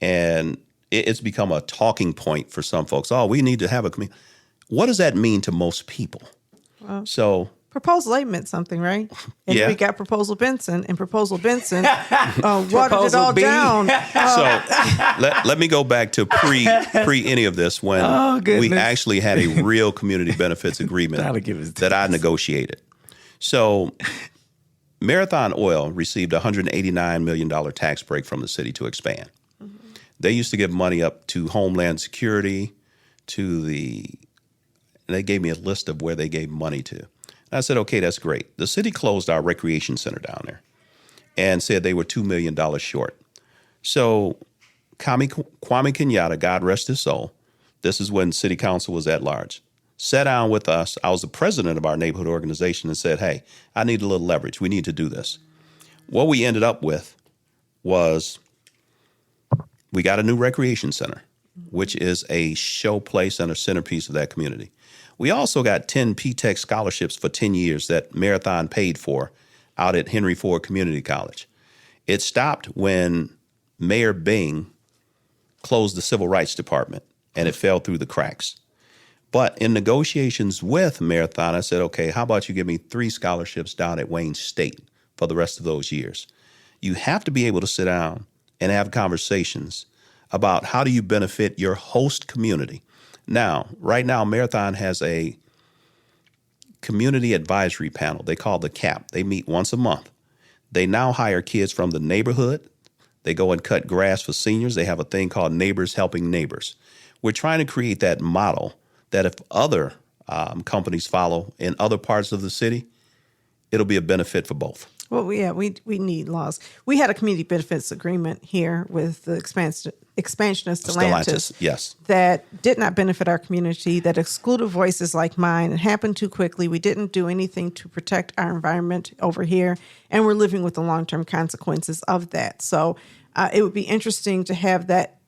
and it's become a talking point for some folks. Oh, we need to have a community. What does that mean to most people? So
Proposal A meant something, right? And
Yeah.
we got Proposal Benson, and Proposal Benson watered it all
B.
down.
So let me go back to pre any of this when we
goodness.
actually had a real community benefits agreement
That'll give us
that I negotiated. So Marathon Oil received a $189 million tax break from the city to expand. They used to give money up to Homeland Security, and they gave me a list of where they gave money to. And I said, okay, that's great. The city closed our recreation center down there and said they were $2 million short. So Kwame Kenyatta, God rest his soul, this is when city council was at large, sat down with us. I was the president of our neighborhood organization and said, hey, I need a little leverage. We need to do this. What we ended up with was we got a new recreation center, which is a show place and a centerpiece of that community. We also got 10 P-TECH scholarships for 10 years that Marathon paid for out at Henry Ford Community College. It stopped when Mayor Bing closed the Civil Rights Department, and it fell through the cracks. But in negotiations with Marathon, I said, okay, how about you give me 3 scholarships down at Wayne State for the rest of those years? You have to be able to sit down and have conversations about how do you benefit your host community. Now, right now, Marathon has a community advisory panel. They call the CAP. They meet once a month. They now hire kids from the neighborhood. They go and cut grass for seniors. They have a thing called Neighbors Helping Neighbors. We're trying to create that model that if other companies follow in other parts of the city, it'll be a benefit for both.
Well, yeah, we need laws. We had a community benefits agreement here with the expansionist Stellantis,
yes,
that did not benefit our community, that excluded voices like mine. It happened too quickly. We didn't do anything to protect our environment over here, and we're living with the long-term consequences of that. So it would be interesting to have that,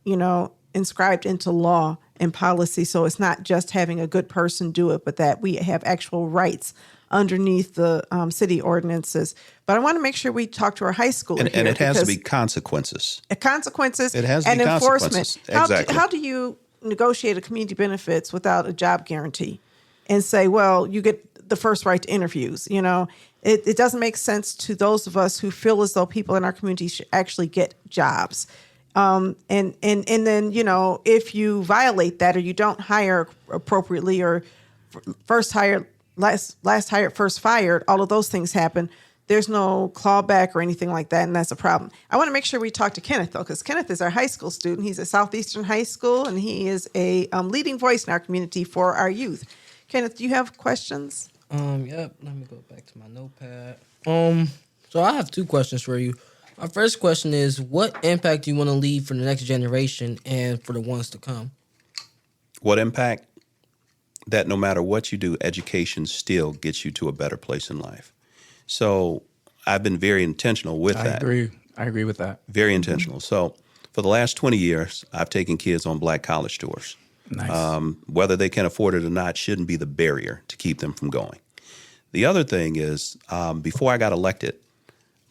inscribed into law and policy, so it's not just having a good person do it, but that we have actual rights underneath the city ordinances. But I want to make sure we talk to our high school.
And it has to be consequences.
Consequences
It has to
and
be
enforcement.
consequences. Exactly.
How do you negotiate a community benefits without a job guarantee and say, well, you get the first right to interviews? It doesn't make sense to those of us who feel as though people in our community should actually get jobs. And then, if you violate that or you don't hire appropriately or first hired, last hired, first fired, all of those things happen, there's no clawback or anything like that, and that's a problem. I want to make sure we talk to Kenneth, though, because Kenneth is our high school student. He's at Southeastern High School, and he is a leading voice in our community for our youth. Kenneth, do you have questions?
Yep. Let me go back to my notepad. So I have 2 questions for you. My first question is, what impact do you want to leave for the next generation and for the ones to come?
What impact? That no matter what you do, education still gets you to a better place in life. So I've been very intentional with that.
I agree with that.
Very intentional. So for the last 20 years, I've taken kids on black college tours.
Nice.
Whether they can afford it or not shouldn't be the barrier to keep them from going. The other thing is, before I got elected,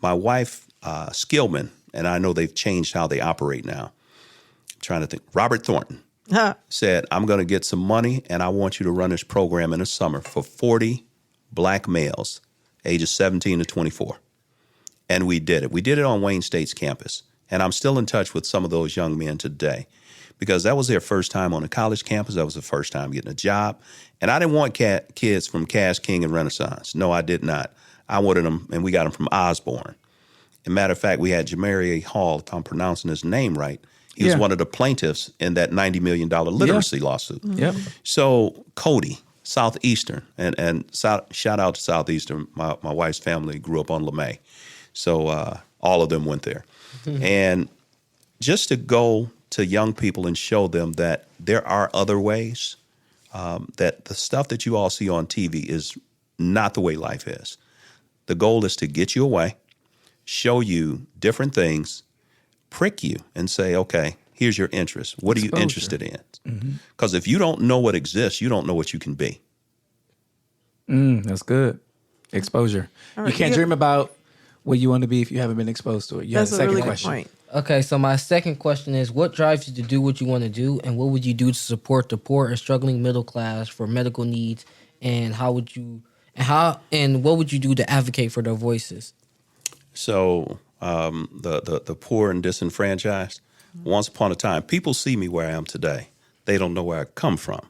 my wife, Skillman, and I know they've changed how they operate now. I'm trying to think. Robert Thornton said, I'm going to get some money, and I want you to run this program in the summer for 40 black males, ages 17 to 24. And we did it. We did it on Wayne State's campus. And I'm still in touch with some of those young men today because that was their first time on a college campus. That was the first time getting a job. And I didn't want kids from Cass, King, and Renaissance. No, I did not. I wanted them, and we got them from Osborne. As a matter of fact, we had Jamaria Hall, if I'm pronouncing his name right. He was one of the plaintiffs in that $90 million literacy lawsuit.
Yep.
So Cody, Southeastern, and shout out to Southeastern. My wife's family grew up on LeMay. So all of them went there. And just to go to young people and show them that there are other ways, that the stuff that you all see on TV is not the way life is. The goal is to get you away, show you different things, prick you and say, okay, here's your interest. What are you interested in? Because if you don't know what exists, you don't know what you can be.
That's good. Exposure.
Right,
You can't dream about what you want to be if you haven't been exposed to it. You
That's
have
a
a second
really
question.
good point.
Okay, so my second question is, what drives you to do what you want to do, and what would you do to support the poor and struggling middle class for medical needs, and what would you do to advocate for their voices?
So the poor and disenfranchised, once upon a time, people see me where I am today. They don't know where I come from.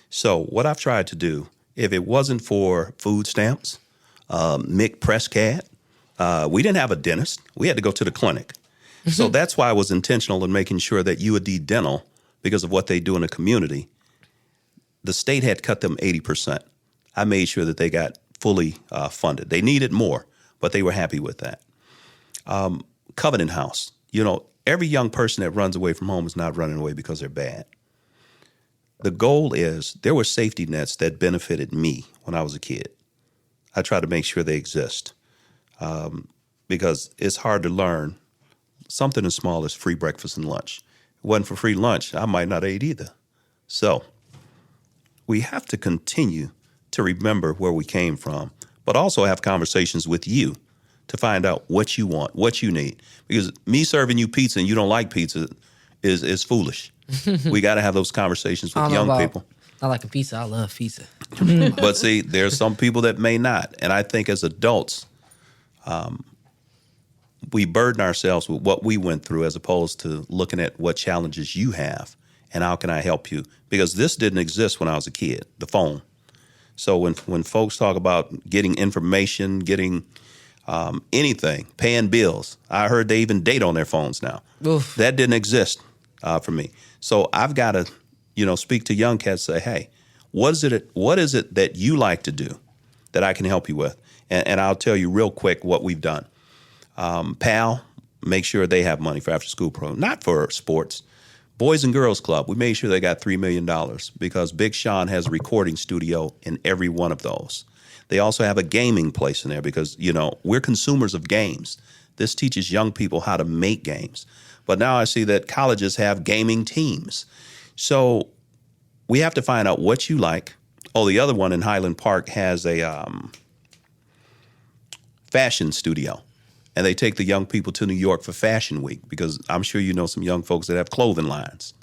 So what I've tried to do, if it wasn't for food stamps, Mick Prescott, we didn't have a dentist. We had to go to the clinic. So that's why I was intentional in making sure that UAD Dental, because of what they do in the community, the state had cut them 80%. I made sure that they got fully funded. They needed more, but they were happy with that. Covenant House. Every young person that runs away from home is not running away because they're bad. The goal is there were safety nets that benefited me when I was a kid. I try to make sure they exist because it's hard to learn something as small as free breakfast and lunch. If it wasn't for free lunch, I might not eat either. So we have to continue to remember where we came from, but also have conversations with you to find out what you want, what you need. Because me serving you pizza and you don't like pizza is foolish. We got to have those conversations with young people.
I like a pizza. I love pizza.
But see, there's some people that may not. And I think as adults, we burden ourselves with what we went through as opposed to looking at what challenges you have and how can I help you? Because this didn't exist when I was a kid, the phone. So when folks talk about getting information, getting anything, paying bills, I heard they even date on their phones now.
Oof.
That didn't exist for me. So I've got to, speak to young cats and say, hey, what is it that you like to do that I can help you with? And I'll tell you real quick what we've done. PAL, make sure they have money for after school program, not for sports. Boys and Girls Club, we made sure they got $3 million because Big Sean has a recording studio in every one of those. They also have a gaming place in there because, we're consumers of games. This teaches young people how to make games. But now I see that colleges have gaming teams. So we have to find out what you like. Oh, the other one in Highland Park has a fashion studio. And they take the young people to New York for Fashion Week because I'm sure you know some young folks that have clothing lines.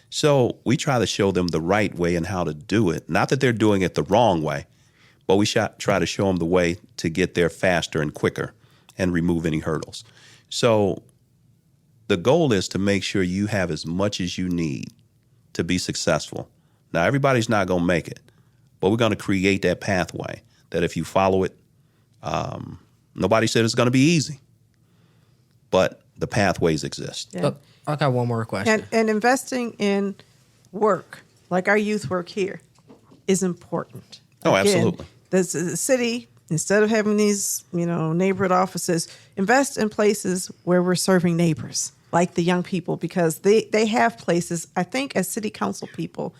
So we try to show them the right way and how to do it. Not that they're doing it the wrong way, but we try to show them the way to get there faster and quicker and remove any hurdles. So the goal is to make sure you have as much as you need to be successful. Now, everybody's not going to make it, but we're going to create that pathway that if you follow it, Nobody said it's going to be easy, but the pathways exist.
Yeah.
Oh, I got one more question.
And investing in work, like our youth work here, is important.
Oh, absolutely.
The city, instead of having these, neighborhood offices, invest in places where we're serving neighbors, like the young people, because they have places. I think as city council people,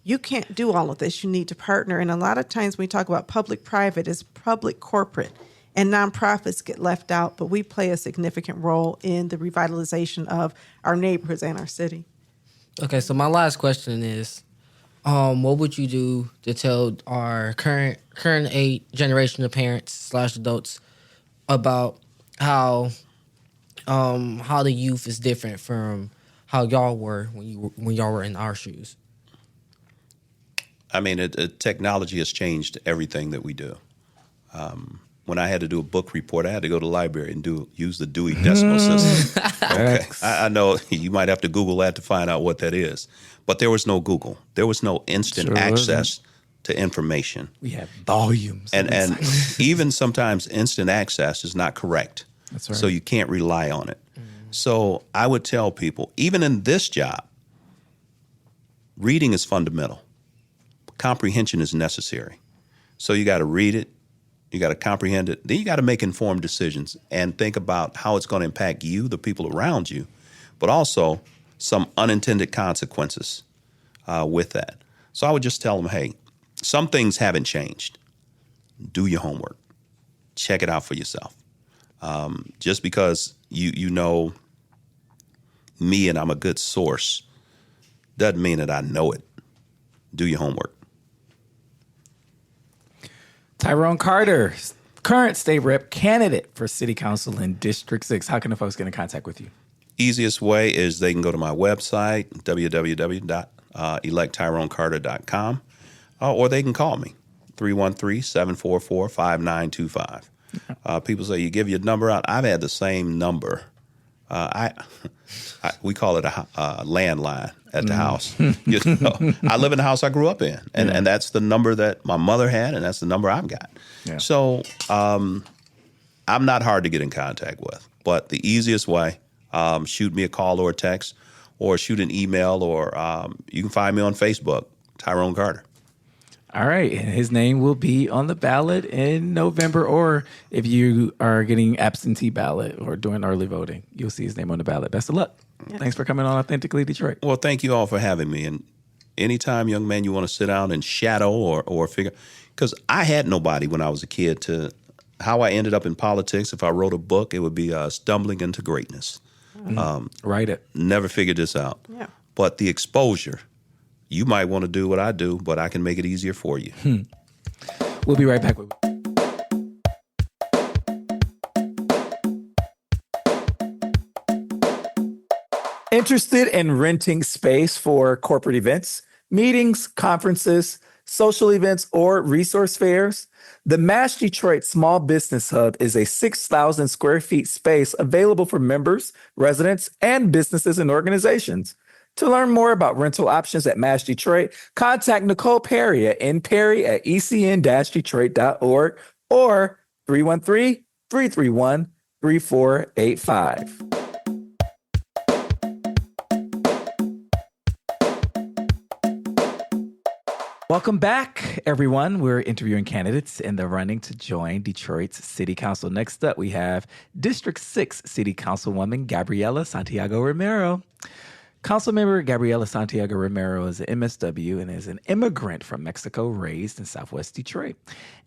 you can't do all of this. You need to partner. And a lot of times when we talk about public-private, it's public-corporate. And nonprofits get left out, but we play a significant role in the revitalization of our neighborhoods and our city.
Okay, so my last question is, what would you do to tell our current age generation of parents / adults about how the youth is different from how y'all were when y'all were in our shoes?
I mean, technology has changed everything that we do. When I had to do a book report, I had to go to the library and use the Dewey Decimal System. Okay, I know you might have to Google that to find out what that is, but there was no Google. There was no instant access to information.
We have volumes,
and even sometimes instant access is not correct.
That's right.
So you can't rely on it. So I would tell people, even in this job, reading is fundamental. Comprehension is necessary. So you got to read it. You got to comprehend it. Then you got to make informed decisions and think about how it's going to impact you, the people around you, but also some unintended consequences with that. So I would just tell them, hey, some things haven't changed. Do your homework. Check it out for yourself. Just because you know me and I'm a good source doesn't mean that I know it. Do your homework.
Tyrone Carter, current state rep candidate for city council in District 6. How can the folks get in contact with you?
Easiest way is they can go to my website, www.electtyronecarter.com, or they can call me, 313-744-5925. People say, you give your number out. I've had the same number. We call it a landline at the house. I live in the house I grew up in, and that's the number that my mother had, and that's the number I've got. Yeah. So I'm not hard to get in contact with, but the easiest way, shoot me a call or a text, or shoot an email, or you can find me on Facebook, Tyrone Carter.
All right. And his name will be on the ballot in November, or if you are getting absentee ballot or doing early voting, you'll see his name on the ballot. Best of luck. Yeah. Thanks for coming on Authentically Detroit.
Well, thank you all for having me. And anytime, young man, you want to sit down and shadow or figure, because I had nobody when I was a kid to how I ended up in politics. If I wrote a book, it would be Stumbling into Greatness.
Write it.
Never figured this out.
Yeah.
But the exposure, you might want to do what I do, but I can make it easier for you.
We'll be right back with Interested in renting space for corporate events, meetings, conferences, social events, or resource fairs? The MASH Detroit Small Business Hub is a 6,000 square feet space available for members, residents, and businesses and organizations. To learn more about rental options at MASH Detroit, contact Nicole Perry at nperry@ecn-detroit.org or 313-331-3485. Welcome back, everyone. We're interviewing candidates in the running to join Detroit's City Council. Next up, we have District 6 City Councilwoman Gabriela Santiago-Romero. Councilmember Gabriela Santiago-Romero is an MSW and is an immigrant from Mexico raised in Southwest Detroit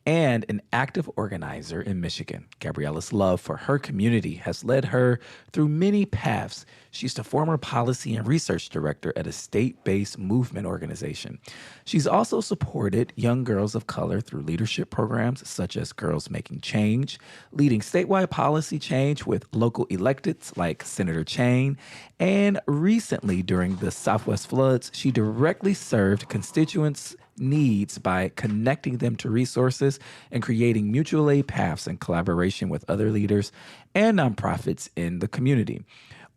and an active organizer in Michigan. Gabriela's love for her community has led her through many paths. She's the former policy and research director at a state-based movement organization. She's also supported young girls of color through leadership programs such as Girls Making Change, leading statewide policy change with local electeds like Senator Chain, and recently during the Southwest floods, she directly served constituents' needs by connecting them to resources and creating mutual aid paths in collaboration with other leaders and nonprofits in the community.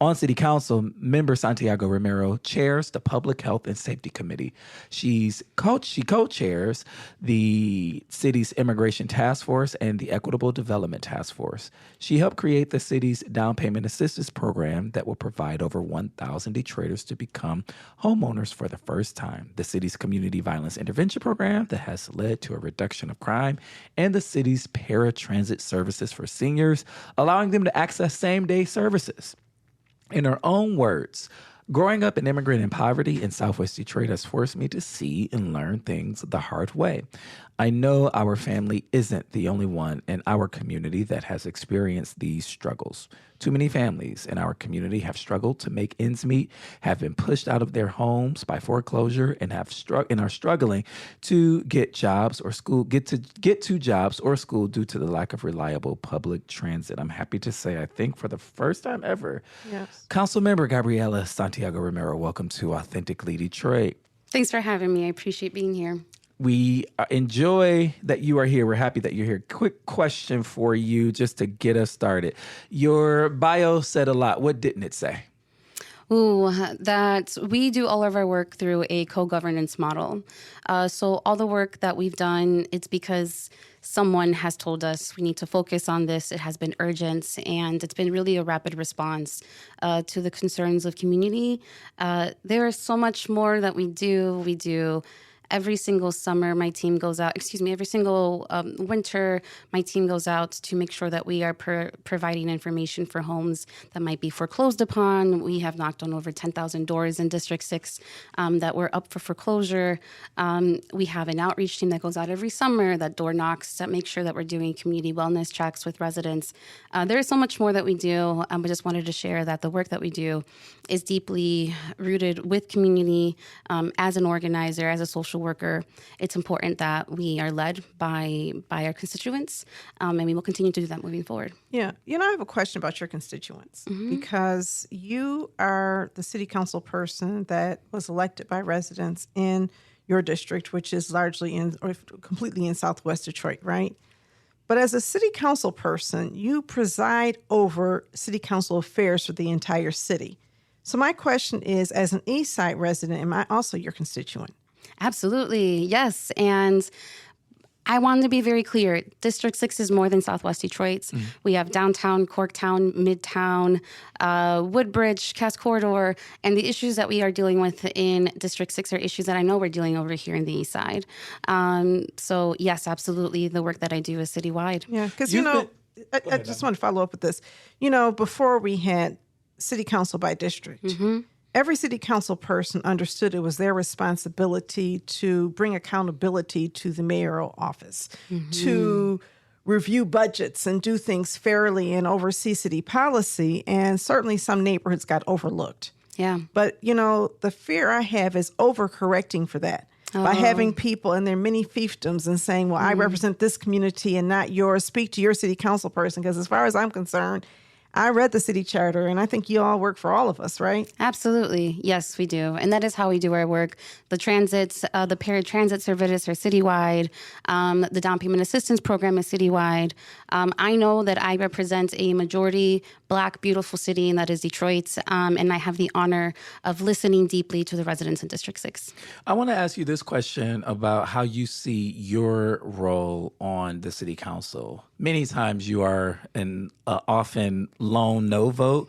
On City Council, member Santiago-Romero chairs the Public Health and Safety Committee. She co-chairs the city's Immigration Task Force and the Equitable Development Task Force. She helped create the city's down payment assistance program that will provide over 1,000 Detroiters to become homeowners for the first time, the city's community violence intervention program that has led to a reduction of crime, and the city's paratransit services for seniors, allowing them to access same-day services. In her own words, growing up an immigrant in poverty in Southwest Detroit has forced me to see and learn things the hard way. I know our family isn't the only one in our community that has experienced these struggles. Too many families in our community have struggled to make ends meet, have been pushed out of their homes by foreclosure, and are struggling to get jobs or school, get to jobs or school due to the lack of reliable public transit. I'm happy to say, I think for the first time ever,
Yes.
Councilmember Gabriela Santiago-Romero, welcome to Authentically Detroit.
Thanks for having me. I appreciate being here.
We enjoy that you are here. We're happy that you're here. Quick question for you just to get us started. Your bio said a lot. What didn't it say?
Ooh, that we do all of our work through a co-governance model. So all the work that we've done, it's because someone has told us we need to focus on this. It has been urgent, and it's been really a rapid response to the concerns of community. There is so much more that we do. We do every single summer, my team goes out, every single winter, my team goes out to make sure that we are providing information for homes that might be foreclosed upon. We have knocked on over 10,000 doors in District 6 that were up for foreclosure. We have an outreach team that goes out every summer that door knocks that makes sure that we're doing community wellness checks with residents. There is so much more that we do. I just wanted to share that the work that we do is deeply rooted with community. As an organizer, as a social worker, it's important that we are led by our constituents, and we will continue to do that moving forward.
Yeah. I have a question about your constituents because you are the city council person that was elected by residents in your district, which is largely or completely in Southwest Detroit, right? But as a city council person, you preside over city council affairs for the entire city. So my question is, as an East Side resident, am I also your constituent?
Absolutely, yes. And I wanted to be very clear. District 6 is more than Southwest Detroit. We have downtown, Corktown, Midtown, Woodbridge, Cass Corridor, and the issues that we are dealing with in District 6 are issues that I know we're dealing over here in the East Side. So yes, absolutely, the work that I do is citywide.
Yeah, because, I just want to follow up with this. Before we had city council by district, every city council person understood it was their responsibility to bring accountability to the mayoral office, to review budgets and do things fairly and oversee city policy. And certainly some neighborhoods got overlooked.
Yeah.
But, the fear I have is overcorrecting for that. By having people in their many fiefdoms and saying, well, I represent this community and not yours. Speak to your city council person. Because as far as I'm concerned, I read the city charter, and I think you all work for all of us, right?
Absolutely. Yes, we do. And that is how we do our work. The transits, the paratransit services are citywide. The down payment assistance program is citywide. I know that I represent a majority Black, beautiful city, and that is Detroit. And I have the honor of listening deeply to the residents in District 6.
I want to ask you this question about how you see your role on the city council. Many times you are an often lone no vote.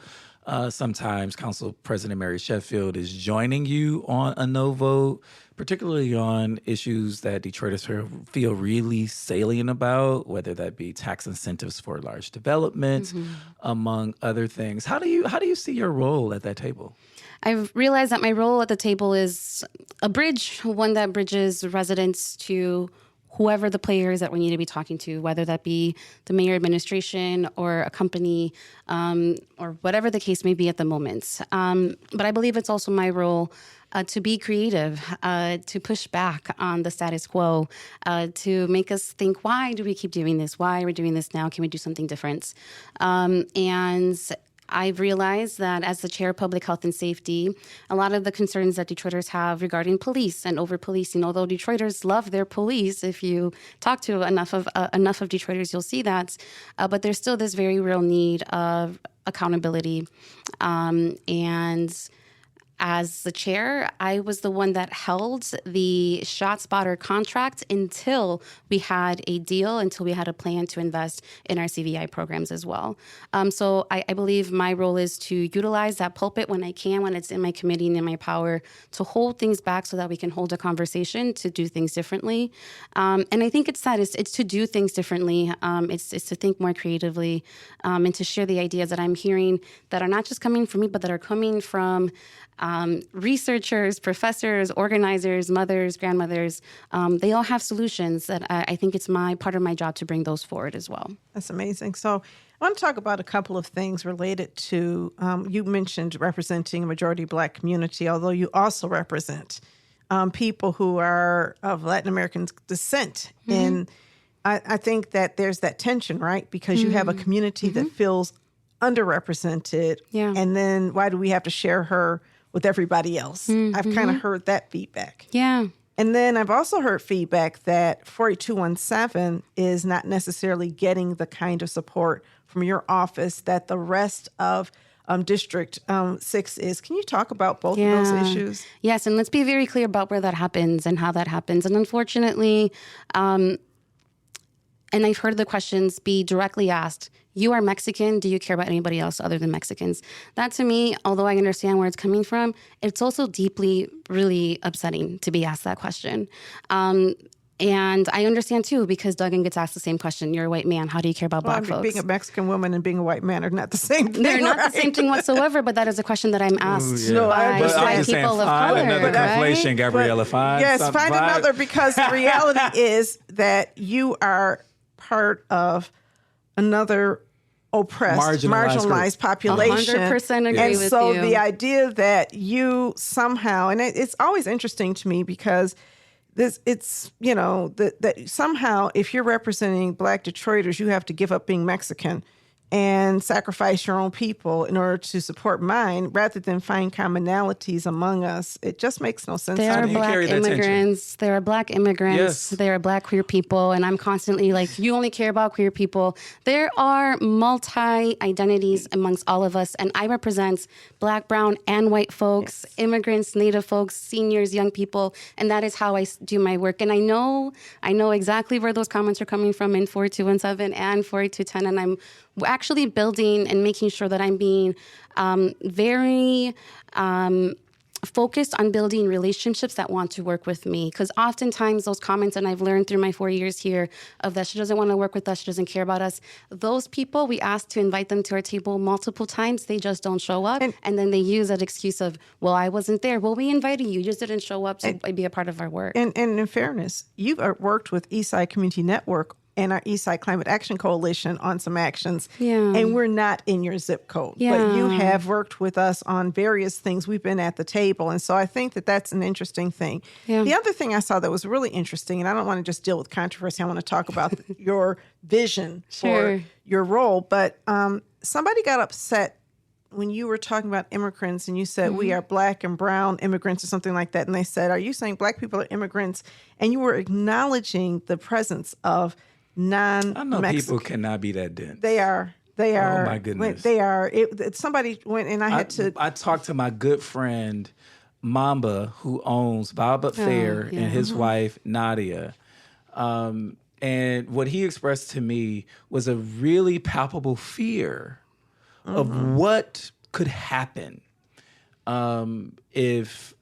Sometimes Council President Mary Sheffield is joining you on a no vote, particularly on issues that Detroiters feel really salient about, whether that be tax incentives for large developments, among other things. How do you see your role at that table?
I've realized that my role at the table is a bridge, one that bridges residents to whoever the players that we need to be talking to, whether that be the mayor administration or a company or whatever the case may be at the moment. But I believe it's also my role to be creative, to push back on the status quo, to make us think, why do we keep doing this? Why are we doing this now? Can we do something different? And I've realized that as the chair of public health and safety, a lot of the concerns that Detroiters have regarding police and over-policing, although Detroiters love their police, if you talk to enough of Detroiters, you'll see that. But there's still this very real need of accountability. And as the chair, I was the one that held the ShotSpotter contract until we had a deal, until we had a plan to invest in our CVI programs as well. So I believe my role is to utilize that pulpit when I can, when it's in my committee and in my power, to hold things back so that we can hold a conversation to do things differently. And I think it's that. It's to do things differently. It's to think more creatively and to share the ideas that I'm hearing that are not just coming from me, but that are coming from researchers, professors, organizers, mothers, grandmothers. They all have solutions that I think it's part of my job to bring those forward as well.
That's amazing. So I want to talk about a couple of things related to, you mentioned representing a majority Black community, although you also represent people who are of Latin American descent. And I think that there's that tension, right? Because you have a community that feels underrepresented.
Yeah. And
then why do we have to share her with everybody else? I've kind of heard that feedback.
Yeah.
And then I've also heard feedback that 48217 is not necessarily getting the kind of support from your office that the rest of District 6 is. Can you talk about both of those issues?
Yes, and let's be very clear about where that happens and how that happens. And unfortunately, and I've heard the questions be directly asked, you are Mexican, do you care about anybody else other than Mexicans? That to me, although I understand where it's coming from, it's also deeply, really upsetting to be asked that question. And I understand too, because Duggan gets asked the same question. You're a white man. How do you care about Black folks?
Being a Mexican woman and being a white man are not the same thing.
They're not
right?
the same thing whatsoever, but that is a question that I'm asked
No, I
But
by
I'm just saying,
people of
find
color.
another
Right?
conflation, Gabriela. Find
another, because the reality is that you are part of another oppressed, marginalized population.
100% agree
and
with
so
you.
the idea that you somehow, and it's always interesting to me because it's that somehow if you're representing Black Detroiters, you have to give up being Mexican and sacrifice your own people in order to support mine, rather than find commonalities among us. It just makes no sense.
There
How
are
do you
Black
carry that
immigrants. There are Black immigrants.
Yes.
There are Black queer people. And I'm constantly like, you only care about queer people. There are multi-identities amongst all of us. And I represent Black, brown, and white folks, immigrants, Native folks, seniors, young people. And that is how I do my work. And I know exactly where those comments are coming from in 4217 and 4210. And I'm actually building and making sure that I'm being very focused on building relationships that want to work with me. Because oftentimes those comments, and I've learned through my 4 years here, of that she doesn't want to work with us, she doesn't care about us. Those people, we ask to invite them to our table multiple times. They just don't show up. And then they use that excuse of, well, I wasn't there. Well, we invited you. You just didn't show up to be a part of our work.
And in fairness, you've worked with Eastside Community Network and our Eastside Climate Action Coalition on some actions.
Yeah.
And we're not in your zip code.
Yeah.
But you have worked with us on various things. We've been at the table. And so I think that that's an interesting thing.
Yeah.
The other thing I saw that was really interesting, and I don't want to just deal with controversy, I want to talk about your vision
Sure.
for your role. But somebody got upset when you were talking about immigrants and you said we are Black and brown immigrants or something like that. And they said, are you saying Black people are immigrants? And you were acknowledging the presence of
I know
non-Mexican.
people cannot be that dense.
They are.
Oh, my goodness.
They are. Somebody went and I had to.
I talked to my good friend Mamba, who owns Bob Fair, and his wife Nadia. And what he expressed to me was a really palpable fear of what could happen if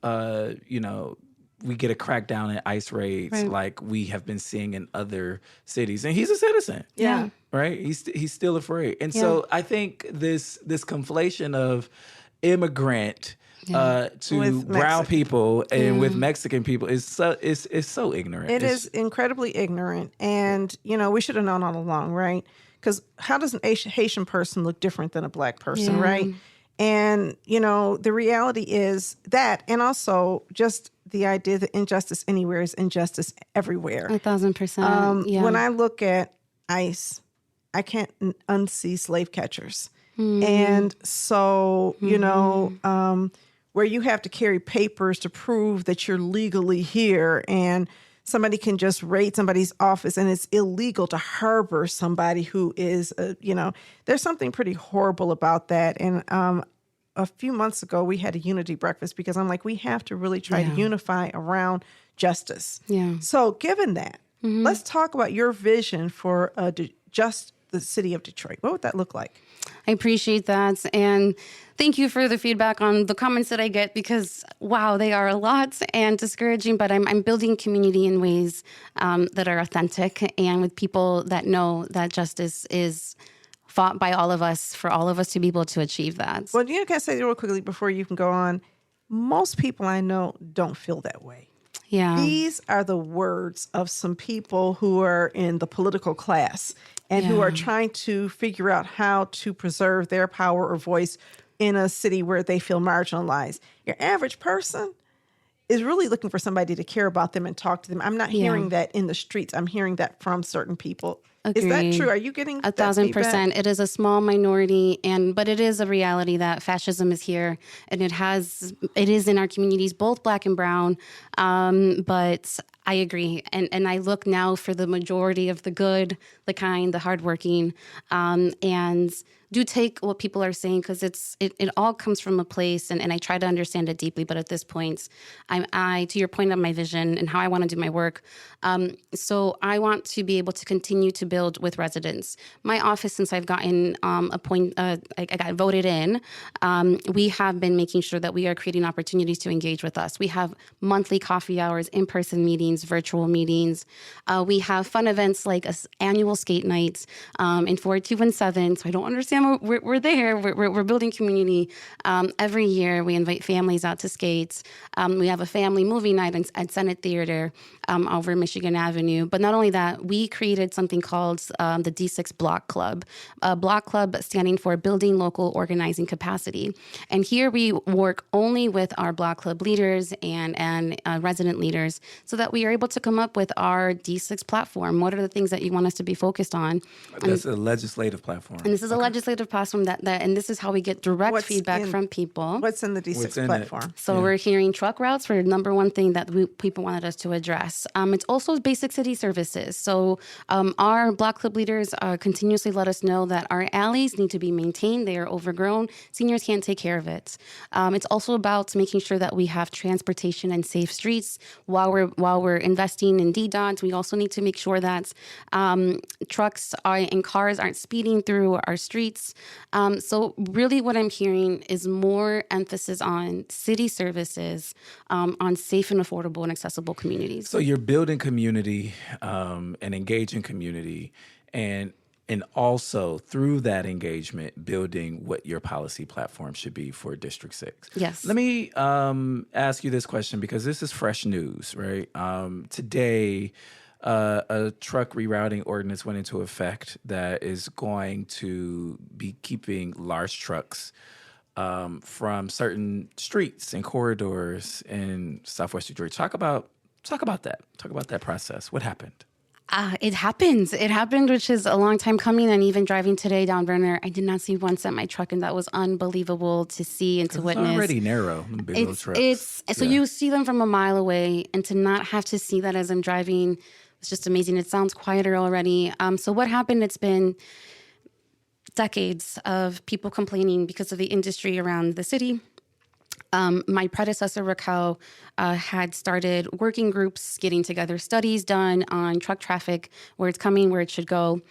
we get a crackdown in ICE raids like we have been seeing in other cities. And he's a citizen.
Yeah.
Right? He's still afraid. And so I think this conflation of immigrant to
With
brown
Mexican.
people and with Mexican people is so ignorant.
It is incredibly ignorant. And, we should have known all along, right? Because how does an Haitian person look different than a Black person, right? And, the reality is that, and also just the idea that injustice anywhere is injustice everywhere.
1,000%.
When I look at ICE, I can't unsee slave catchers. And so, where you have to carry papers to prove that you're legally here, and somebody can just raid somebody's office, and it's illegal to harbor somebody who is, there's something pretty horrible about that. And a few months ago, we had a unity breakfast because I'm like, we have to really try to unify around justice.
Yeah.
So given that, let's talk about your vision for just the city of Detroit. What would that look like?
I appreciate that. And thank you for the feedback on the comments that I get because, wow, they are a lot and discouraging, but I'm building community in ways that are authentic and with people that know that justice is fought by all of us for all of us to be able to achieve that.
Well, can I say real quickly before you can go on? Most people I know don't feel that way.
Yeah.
These are the words of some people who are in the political class and who are trying to figure out how to preserve their power or voice in a city where they feel marginalized. Your average person is really looking for somebody to care about them and talk to them. I'm not hearing that in the streets. I'm hearing that from certain people.
Agreed.
Is that true? Are you getting
1,000%? It is a small minority, but it is a reality that fascism is here, and it is in our communities, both Black and brown. But I agree, and I look now for the majority of the good, the kind, the hardworking, and do take what people are saying because it all comes from a place, and I try to understand it deeply. But at this point, I to your point of my vision and how I want to do my work. So I want to be able to continue to build with residents. My office, since I've gotten I got voted in, we have been making sure that we are creating opportunities to engage with us. We have monthly coffee hours, in-person meetings, virtual meetings. We have fun events like annual skate nights in 4217. So I don't understand. We're there. We're building community. Every year we invite families out to skate. We have a family movie night at Senate Theater over Michigan Avenue. But not only that, we created something called the D6 Block Club. Block Club standing for Building Local Organizing Capacity. And here we work only with our Block Club leaders and resident leaders so that we are able to come up with our D6 platform. What are the things that you want us to be focused on?
That's a legislative platform.
And this is a legislative platform and this is how we get direct feedback from people.
What's in the D6 platform?
So we're hearing truck routes for number one thing that people wanted us to address. It's also basic city services. So our Block Club leaders continuously let us know that our alleys need to be maintained. They are overgrown. Seniors can't take care of it. It's also about making sure that we have transportation and safe streets. While we're investing in DDOTs, we also need to make sure that trucks and cars aren't speeding through our streets. So really what I'm hearing is more emphasis on city services, on safe and affordable and accessible communities.
So you're building community and engaging community and also through that engagement, building what your policy platform should be for District 6.
Yes.
Let me ask you this question because this is fresh news, right? Today, a truck rerouting ordinance went into effect that is going to be keeping large trucks from certain streets and corridors in Southwest Detroit. Talk about that. Talk about that process. What happened?
It happened, which is a long time coming. And even driving today down Verner, I did not see once at my truck, and that was unbelievable to see and to witness.
It's already narrow, big little trucks.
So you see them from a mile away, and to not have to see that as I'm driving, it's just amazing. It sounds quieter already. So what happened? It's been decades of people complaining because of the industry around the city. My predecessor, Raquel, had started working groups, getting together studies done on truck traffic, where it's coming, where it should go.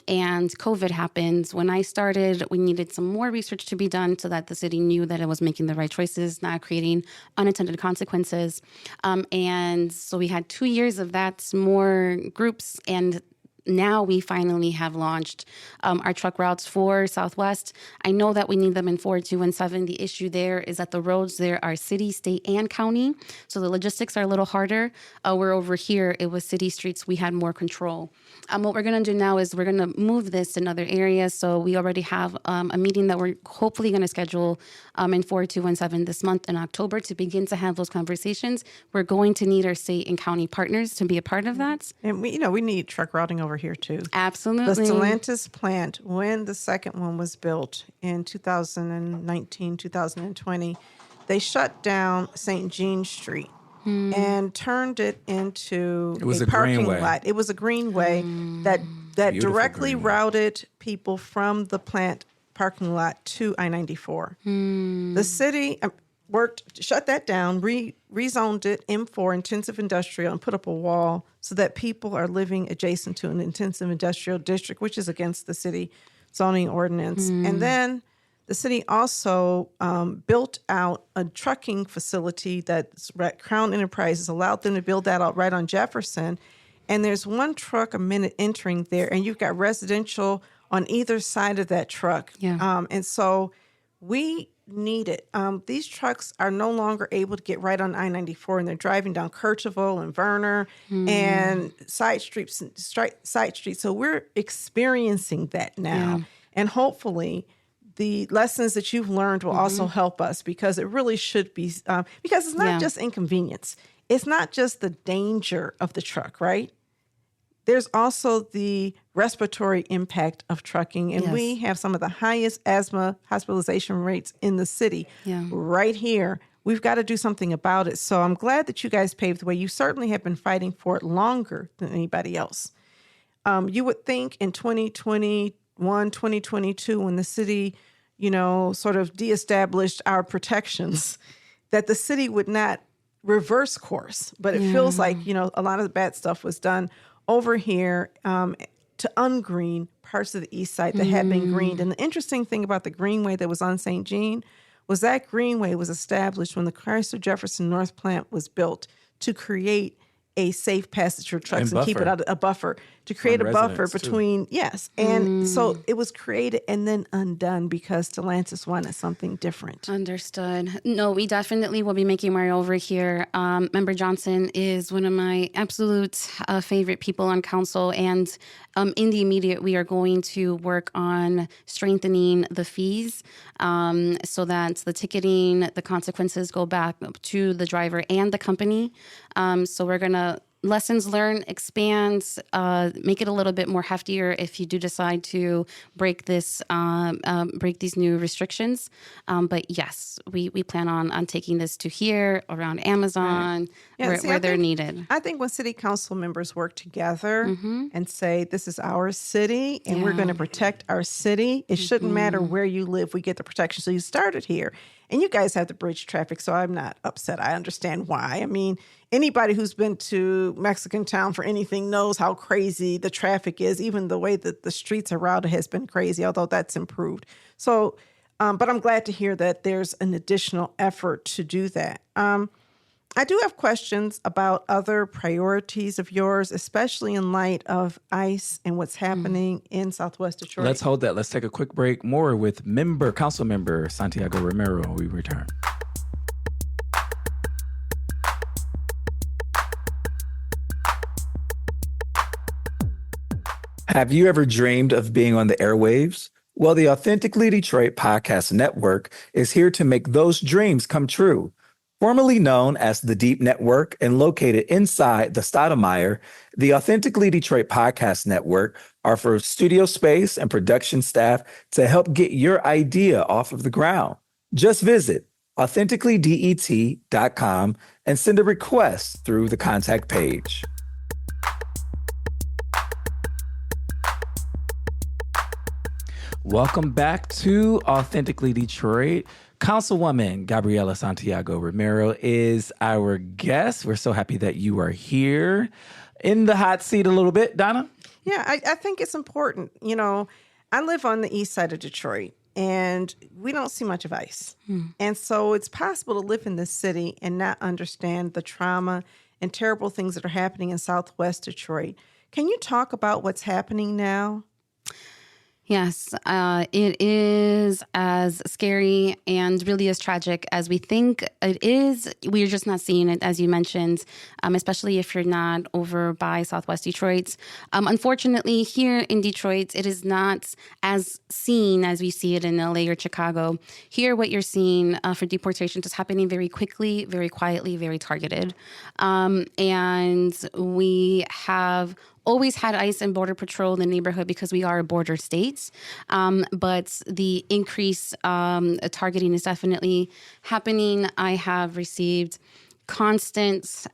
And COVID happened. When I started, we needed some more research to be done so that the city knew that it was making the right choices, not creating unintended consequences. And so we had 2 years of that, more groups, and now we finally have launched our truck routes for Southwest. I know that we need them in 4217. The issue there is that the roads there are city, state, and county. So the logistics are a little harder. Where over here, it was city streets. We had more control. What we're going to do now is we're going to move this in other areas. So we already have a meeting that we're hopefully going to schedule in 4217 this month in October to begin to have those conversations. We're going to need our state and county partners to be a part of that.
And we need truck routing over here too.
Absolutely.
The Stellantis plant, when the second one was built in 2019, 2020, they shut down St. Jean Street and turned it into
was a
parking
greenway.
lot. It was a greenway that
Beautiful
directly
greenway.
routed people from the plant parking lot to I-94. The city worked to shut that down, rezoned it M4, intensive industrial, and put up a wall so that people are living adjacent to an intensive industrial district, which is against the city zoning ordinance. And then the city also built out a trucking facility that Crown Enterprises allowed them to build that out right on Jefferson. And there's one truck a minute entering there, and you've got residential on either side of that truck.
Yeah.
And so we need it. These trucks are no longer able to get right on I-94, and they're driving down Kercheval and Verner and side streets. So we're experiencing that now. And hopefully the lessons that you've learned will also help us, because it really should be, because it's not just inconvenience. It's not just the danger of the truck, right? There's also the respiratory impact of trucking, and we have some of the highest asthma hospitalization rates in the city right here. We've got to do something about it. So I'm glad that you guys paved the way. You certainly have been fighting for it longer than anybody else. You would think in 2021, 2022, when the city, sort of de-established our protections, that the city would not reverse course. But it feels like, a lot of the bad stuff was done over here to ungreen parts of the east side that had been greened. And the interesting thing about the greenway that was on St. Jean was that greenway was established when the Chrysler Jefferson North plant was built to create a safe passage for trucks and keep it out, a buffer, to create a buffer between, And so it was created and then undone because Stellantis wanted something different.
Understood. No, we definitely will be making more over here. Member Johnson is one of my absolute favorite people on council. And in the immediate, we are going to work on strengthening the fees so that the ticketing, the consequences go back to the driver and the company. So we're going to lessons learned, expand, make it a little bit more heftier if you do decide to break these new restrictions. But yes, we plan on taking this to here, around Amazon, where they're needed.
I think when city council members work together and say, this is our city and we're going to protect our city, it shouldn't matter where you live, we get the protection. So you started here. And you guys have the bridge traffic, so I'm not upset. I understand why. I mean, anybody who's been to Mexican Town for anything knows how crazy the traffic is. Even the way that the streets are routed has been crazy, although that's improved. So, but I'm glad to hear that there's an additional effort to do that. I do have questions about other priorities of yours, especially in light of ICE and what's happening in Southwest Detroit.
Let's hold that. Let's take a quick break. More with Council Member Santiago-Romero when we return. Have you ever dreamed of being on the airwaves? Well, the Authentically Detroit Podcast Network is here to make those dreams come true. Formerly known as the Deep Network and located inside the Stoudemire, the Authentically Detroit Podcast Network offers studio space and production staff to help get your idea off of the ground. Just visit authenticallydet.com and send a request through the contact page. Welcome back to Authentically Detroit. Councilwoman Gabriela Santiago-Romero is our guest. We're so happy that you are here. In the hot seat a little bit, Donna?
Yeah, I think it's important. I live on the east side of Detroit, and we don't see much of ICE. And so it's possible to live in this city and not understand the trauma and terrible things that are happening in Southwest Detroit. Can you talk about what's happening now?
Yes, it is as scary and really as tragic as we think it is. We're just not seeing it, as you mentioned, especially if you're not over by Southwest Detroit. Unfortunately, here in Detroit, it is not as seen as we see it in LA or Chicago. Here, what you're seeing for deportations is happening very quickly, very quietly, very targeted. And we have always had ICE and Border Patrol in the neighborhood because we are a border state. But the increase targeting is definitely happening. I have received constant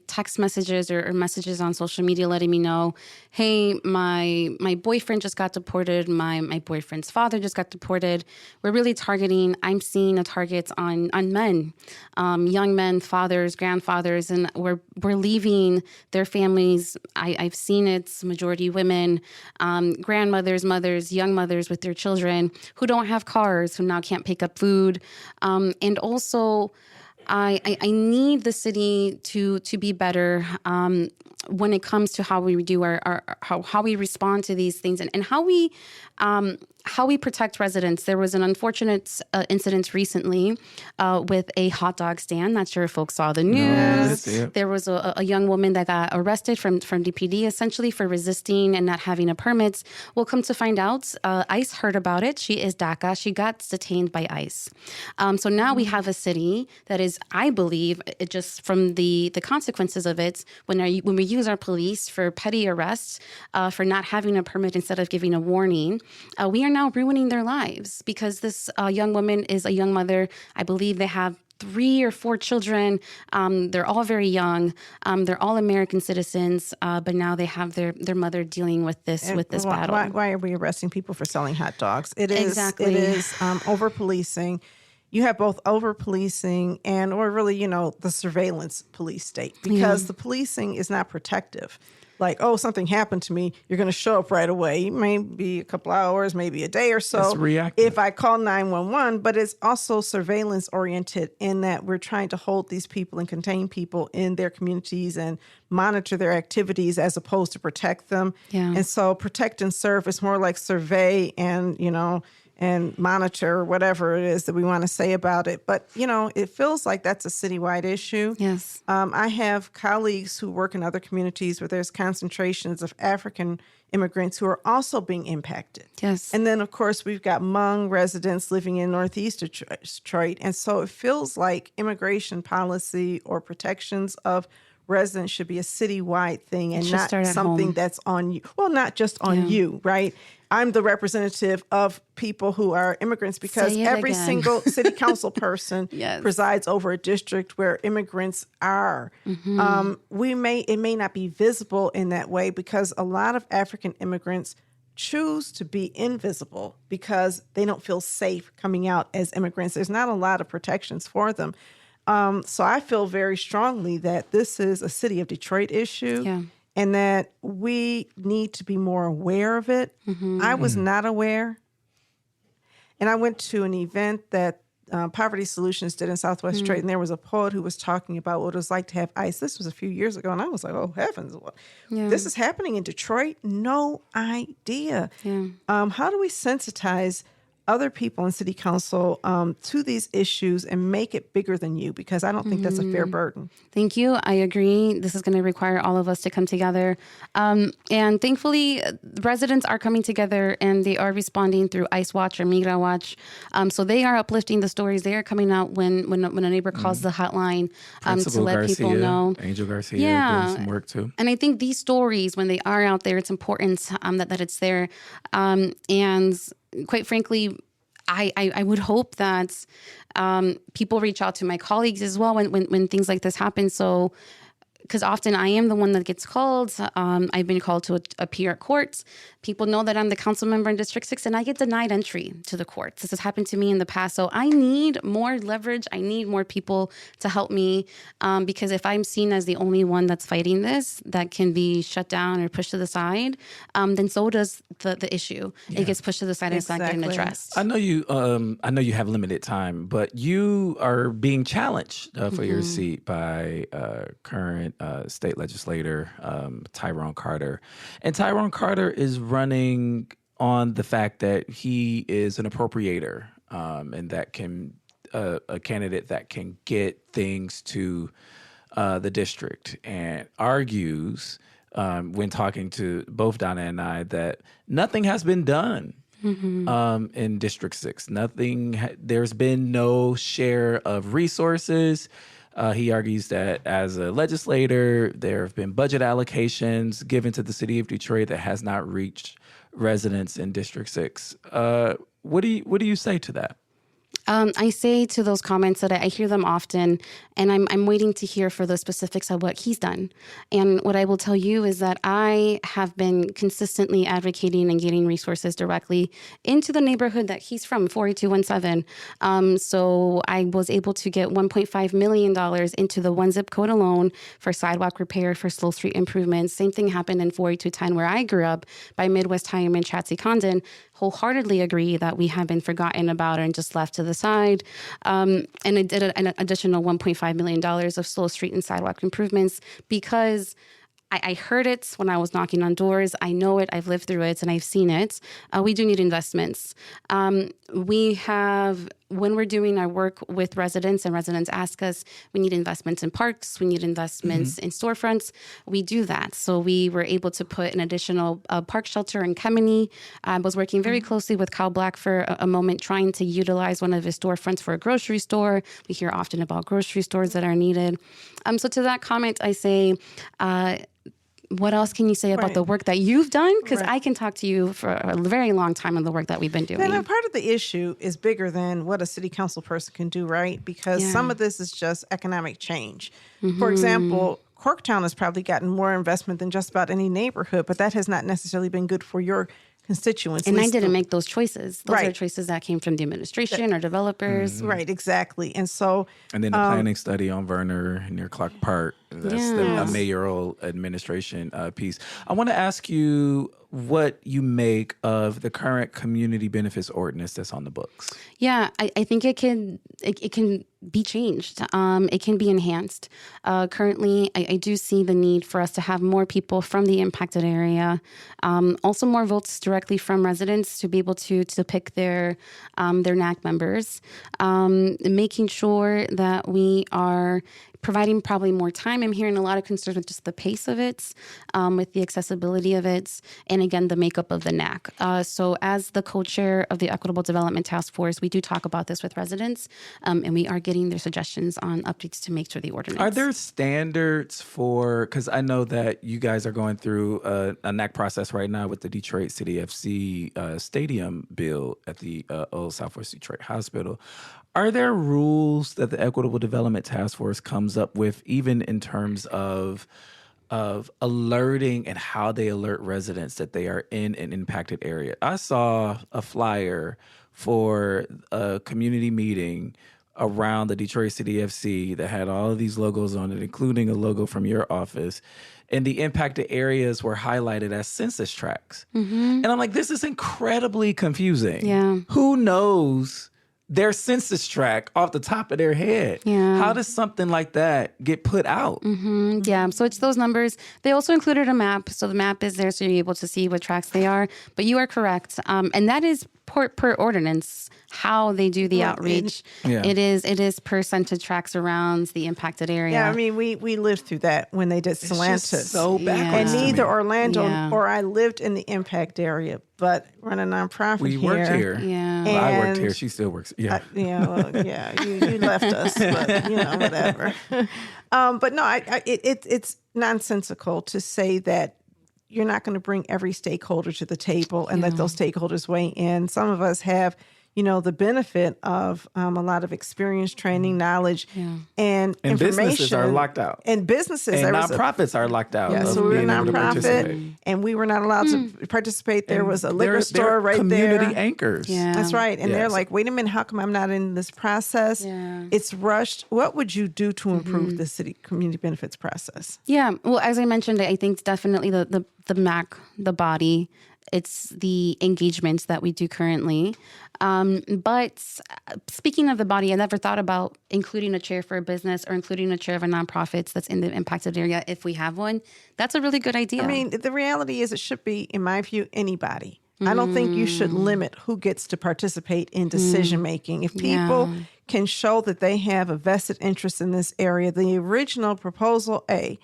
text messages or messages on social media letting me know, hey, my boyfriend just got deported, my boyfriend's father just got deported. We're really targeting, I'm seeing a target on men, young men, fathers, grandfathers, and we're leaving their families. I've seen it's majority women, grandmothers, mothers, young mothers with their children who don't have cars, who now can't pick up food. And also, I need the city to be better when it comes to how we do how we respond to these things and how we protect residents. There was an unfortunate incident recently with a hot dog stand. Not sure if folks saw the news. There was a young woman that got arrested from DPD essentially for resisting and not having a permit. Well, come to find out, ICE heard about it. She is DACA. She got detained by ICE. So now we have a city that is, I believe, it just from the consequences of it, when we use our police for petty arrests, for not having a permit instead of giving a warning, we are now ruining their lives because this young woman is a young mother. I believe they have 3 or 4 children. They're all very young. They're all American citizens, but now they have their mother dealing with this battle.
Why are we arresting people for selling hot dogs? It is over policing. You have both over policing or really, the surveillance police state because the policing is not protective. Like, oh, something happened to me, you're going to show up right away. Maybe a couple hours, maybe a day or so.
It's reactive.
If I call 911, but it's also surveillance oriented in that we're trying to hold these people and contain people in their communities and monitor their activities as opposed to protect them.
Yeah.
And so protect and serve is more like survey and monitor, whatever it is that we want to say about it. But, it feels like that's a citywide issue.
Yes.
I have colleagues who work in other communities where there's concentrations of African immigrants who are also being impacted.
Yes.
And then, of course, we've got Hmong residents living in Northeast Detroit. And so it feels like immigration policy or protections of residents should be a citywide thing and not something
home.
That's on you. Well, not just on you, right? I'm the representative of people who are immigrants because every single city council person presides over a district where immigrants are. Mm-hmm. It may not be visible in that way because a lot of African immigrants choose to be invisible because they don't feel safe coming out as immigrants. There's not a lot of protections for them. So I feel very strongly that this is a city of Detroit issue.
Yeah.
And that we need to be more aware of it. Mm-hmm. I was not aware. And I went to an event that Poverty Solutions did in Southwest Detroit, and there was a poet who was talking about what it was like to have ICE. This was a few years ago, and I was like, oh, heavens. This is happening in Detroit? No idea.
Yeah.
How do we sensitize other people in city council to these issues and make it bigger than you? Because I don't think that's a fair burden.
Thank you. I agree. This is going to require all of us to come together. And thankfully, residents are coming together and they are responding through ICE Watch or Migra Watch. So they are uplifting the stories. They are coming out when a neighbor calls the hotline to let people know.
Angel Garcia doing some work too.
And I think these stories, when they are out there, it's important that it's there. And quite frankly, I would hope that people reach out to my colleagues as well when things like this happen. So, because often I am the one that gets called. I've been called to appear at court. People know that I'm the council member in District 6, and I get denied entry to the courts. This has happened to me in the past. So I need more leverage. I need more people to help me because if I'm seen as the only one that's fighting this, that can be shut down or pushed to the side, then so does the issue. Yeah. It gets pushed to the side and it's not getting addressed.
I know you have limited time, but you are being challenged for your seat by current state legislator Tyrone Carter. And Tyrone Carter is running on the fact that he is an appropriator and that can a candidate that can get things to the district, and argues when talking to both Donna and I that nothing has been done in District 6. There's been no share of resources. He argues that as a legislator, there have been budget allocations given to the city of Detroit that has not reached residents in District 6. What do you say to that?
I say to those comments that I hear them often, and I'm waiting to hear for the specifics of what he's done. And what I will tell you is that I have been consistently advocating and getting resources directly into the neighborhood that he's from, 48217. So I was able to get $1.5 million into the one zip code alone for sidewalk repair, for slow street improvements. Same thing happened in 48210 where I grew up by Midwest Time and Chatsey Condon. Wholeheartedly agree that we have been forgotten about and just left to the side. And I did an additional $1.5 million of slow street and sidewalk improvements because I heard it when I was knocking on doors. I know it. I've lived through it and I've seen it. We do need investments. We have, when we're doing our work with residents and residents ask us, we need investments in parks, we need investments in storefronts, we do that. So we were able to put an additional park shelter in Kemeny. I was working very closely with Kyle Black for a moment, trying to utilize one of his storefronts for a grocery store. We hear often about grocery stores that are needed. So to that comment, I say, what else can you say about the work that you've done? Because I can talk to you for a very long time on the work that we've been doing.
And part of the issue is bigger than what a city council person can do, right? Because some of this is just economic change. For example, Corktown has probably gotten more investment than just about any neighborhood, but that has not necessarily been good for your constituents.
And I didn't make those choices. Those are choices that came from the administration or developers.
Right, exactly. And so...
And then the planning study on Verner near Clark Park. That's the mayoral administration piece. I want to ask you what you make of the current community benefits ordinance that's on the books.
Yeah, I think it can be changed. It can be enhanced. Currently, I do see the need for us to have more people from the impacted area, also more votes directly from residents to be able to pick their NAC members, making sure that we are providing probably more time. I'm hearing a lot of concerns with just the pace of it, with the accessibility of it, and again, the makeup of the NAC. So as the co-chair of the Equitable Development Task Force, we do talk about this with residents, and we are getting their suggestions on updates to make to the ordinance.
Are there standards for, because I know that you guys are going through a NAC process right now with the Detroit City FC stadium bill at the old Southwest Detroit Hospital. Are there rules that the Equitable Development Task Force comes up with, even in terms of alerting and how they alert residents that they are in an impacted area? I saw a flyer for a community meeting around the Detroit City FC that had all of these logos on it, including a logo from your office. And the impacted areas were highlighted as census tracts. And I'm like, this is incredibly confusing.
Yeah.
Who knows their census tract off the top of their head?
Yeah.
How does something like that get put out?
Yeah, so it's those numbers. They also included a map. So the map is there so you're able to see what tracks they are. But you are correct. And that is per ordinance how they do the outreach. It is per census tracts around the impacted area.
Yeah, I mean, we lived through that when they did Stellantis.
It's so backwards.
And
to
neither
me.
Orlando or I lived in the impact area, but run a nonprofit
We
here.
worked here.
Yeah.
Well, I worked
And-
here. She still works. Yeah.
You left us, but whatever. But no, it's nonsensical to say that you're not going to bring every stakeholder to the table and let those stakeholders weigh in. Some of us have, the benefit of a lot of experience, training, knowledge, and information.
businesses are locked out.
And businesses.
And
there was
nonprofits are locked out.
Yeah,
of
so we were a
being able to
nonprofit,
participate.
and we were not allowed to participate. There was a liquor
They're
store right
community
there.
anchors.
Yeah.
That's right. And they're
Yes.
like, wait a minute, how come I'm not in this process?
Yeah.
It's rushed. What would you do to improve the city community benefits process?
Yeah, well, as I mentioned, I think definitely the MAC, the body, it's the engagements that we do currently. But speaking of the body, I never thought about including a chair for a business or including a chair of a nonprofit that's in the impacted area if we have one. That's a really good idea.
I mean, the reality is it should be, in my view, anybody. I don't think you should limit who gets to participate in decision making. If people can show that they have a vested interest in this area, the original proposal A,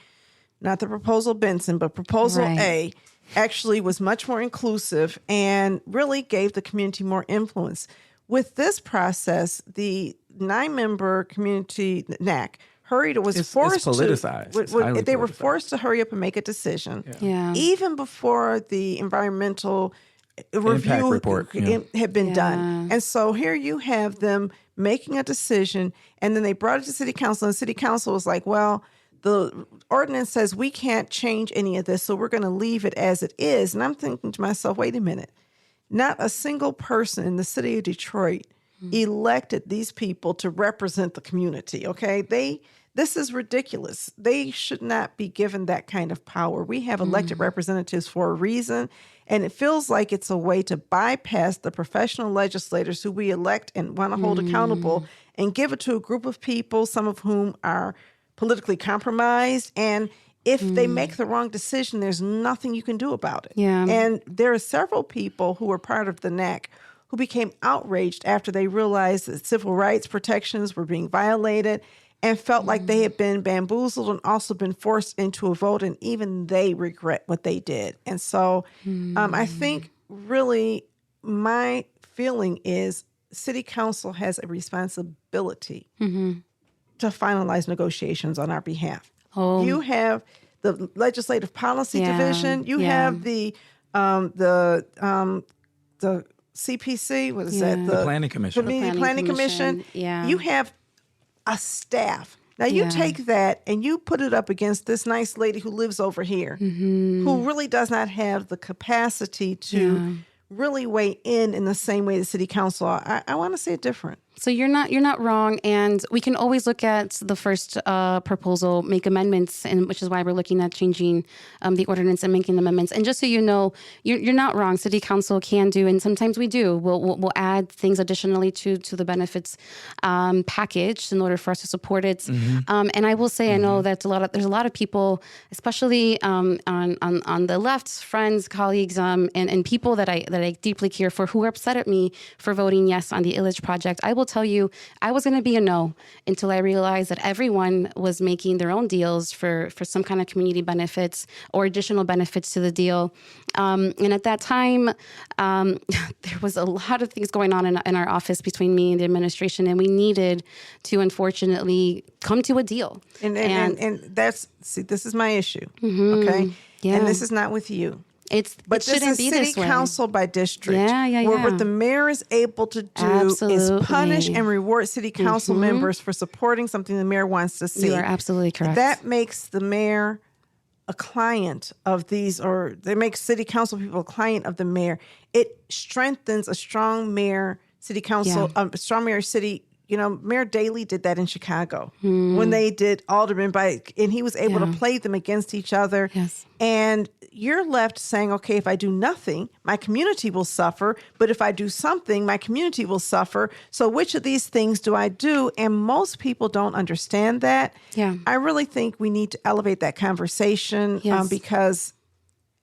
not the proposal Benson, but proposal A, actually was much more inclusive and really gave the community more influence. With this process, the 9-member community NAC hurried or was
It's
forced
politicized.
to.
It's highly
They were
politicized.
forced to hurry up and make a decision.
Yeah.
Even before the environmental review
report, yeah.
had been
Yeah.
done. And so here you have them making a decision, and then they brought it to city council, and city council was like, well, the ordinance says we can't change any of this, so we're going to leave it as it is. And I'm thinking to myself, wait a minute. Not a single person in the city of Detroit elected these people to represent the community, okay? This is ridiculous. They should not be given that kind of power. We have elected representatives for a reason, and it feels like it's a way to bypass the professional legislators who we elect and want to hold accountable and give it to a group of people, some of whom are politically compromised. And if they make the wrong decision, there's nothing you can do about it.
Yeah.
And there are several people who were part of the NAC who became outraged after they realized that civil rights protections were being violated and felt like they had been bamboozled and also been forced into a vote, and even they regret what they did. And so I think really my feeling is city council has a responsibility to finalize negotiations on our behalf.
Oh.
You have the legislative policy
Yeah,
division. You
yeah.
have the CPC. What is
Yeah.
that?
The Planning Commission.
Community Planning Commission.
Yeah.
You have a staff. Now you
Yeah.
take that and you put it up against this nice lady who lives over here, who really does not have the capacity to really weigh in the same way the city council. I want to say it different.
So you're not wrong, and we can always look at the first proposal, make amendments, and which is why we're looking at changing the ordinance and making amendments. And just so you know, you're not wrong. City council can do, and sometimes we do. We'll add things additionally to the benefits package in order for us to support it. And I will say, I know that there's a lot of people, especially on the left, friends, colleagues, and people that I deeply care for, who are upset at me for voting yes on the Illich project. I will tell you, I was going to be a no until I realized that everyone was making their own deals for some kind of community benefits or additional benefits to the deal. And at that time, there was a lot of things going on in our office between me and the administration, and we needed to, unfortunately, come to a deal.
And that's, see, this is my issue, okay?
Yeah.
And this is not with you. But
It
this
shouldn't
is
be
city
this way.
council by district.
Yeah.
Where what the mayor is able to do
Absolutely.
is punish and reward city council members for supporting something the mayor wants to see.
You are absolutely correct.
That makes the mayor a client of these, or they make city council people a client of the mayor. It strengthens a strong mayor, city council, strong mayor city. You know, Mayor Daley did that in Chicago when they did alderman and he was able to play them against each other.
Yes.
And you're left saying, okay, if I do nothing, my community will suffer. But if I do something, my community will suffer. So which of these things do I do? And most people don't understand that.
Yeah.
I really think we need to elevate that conversation because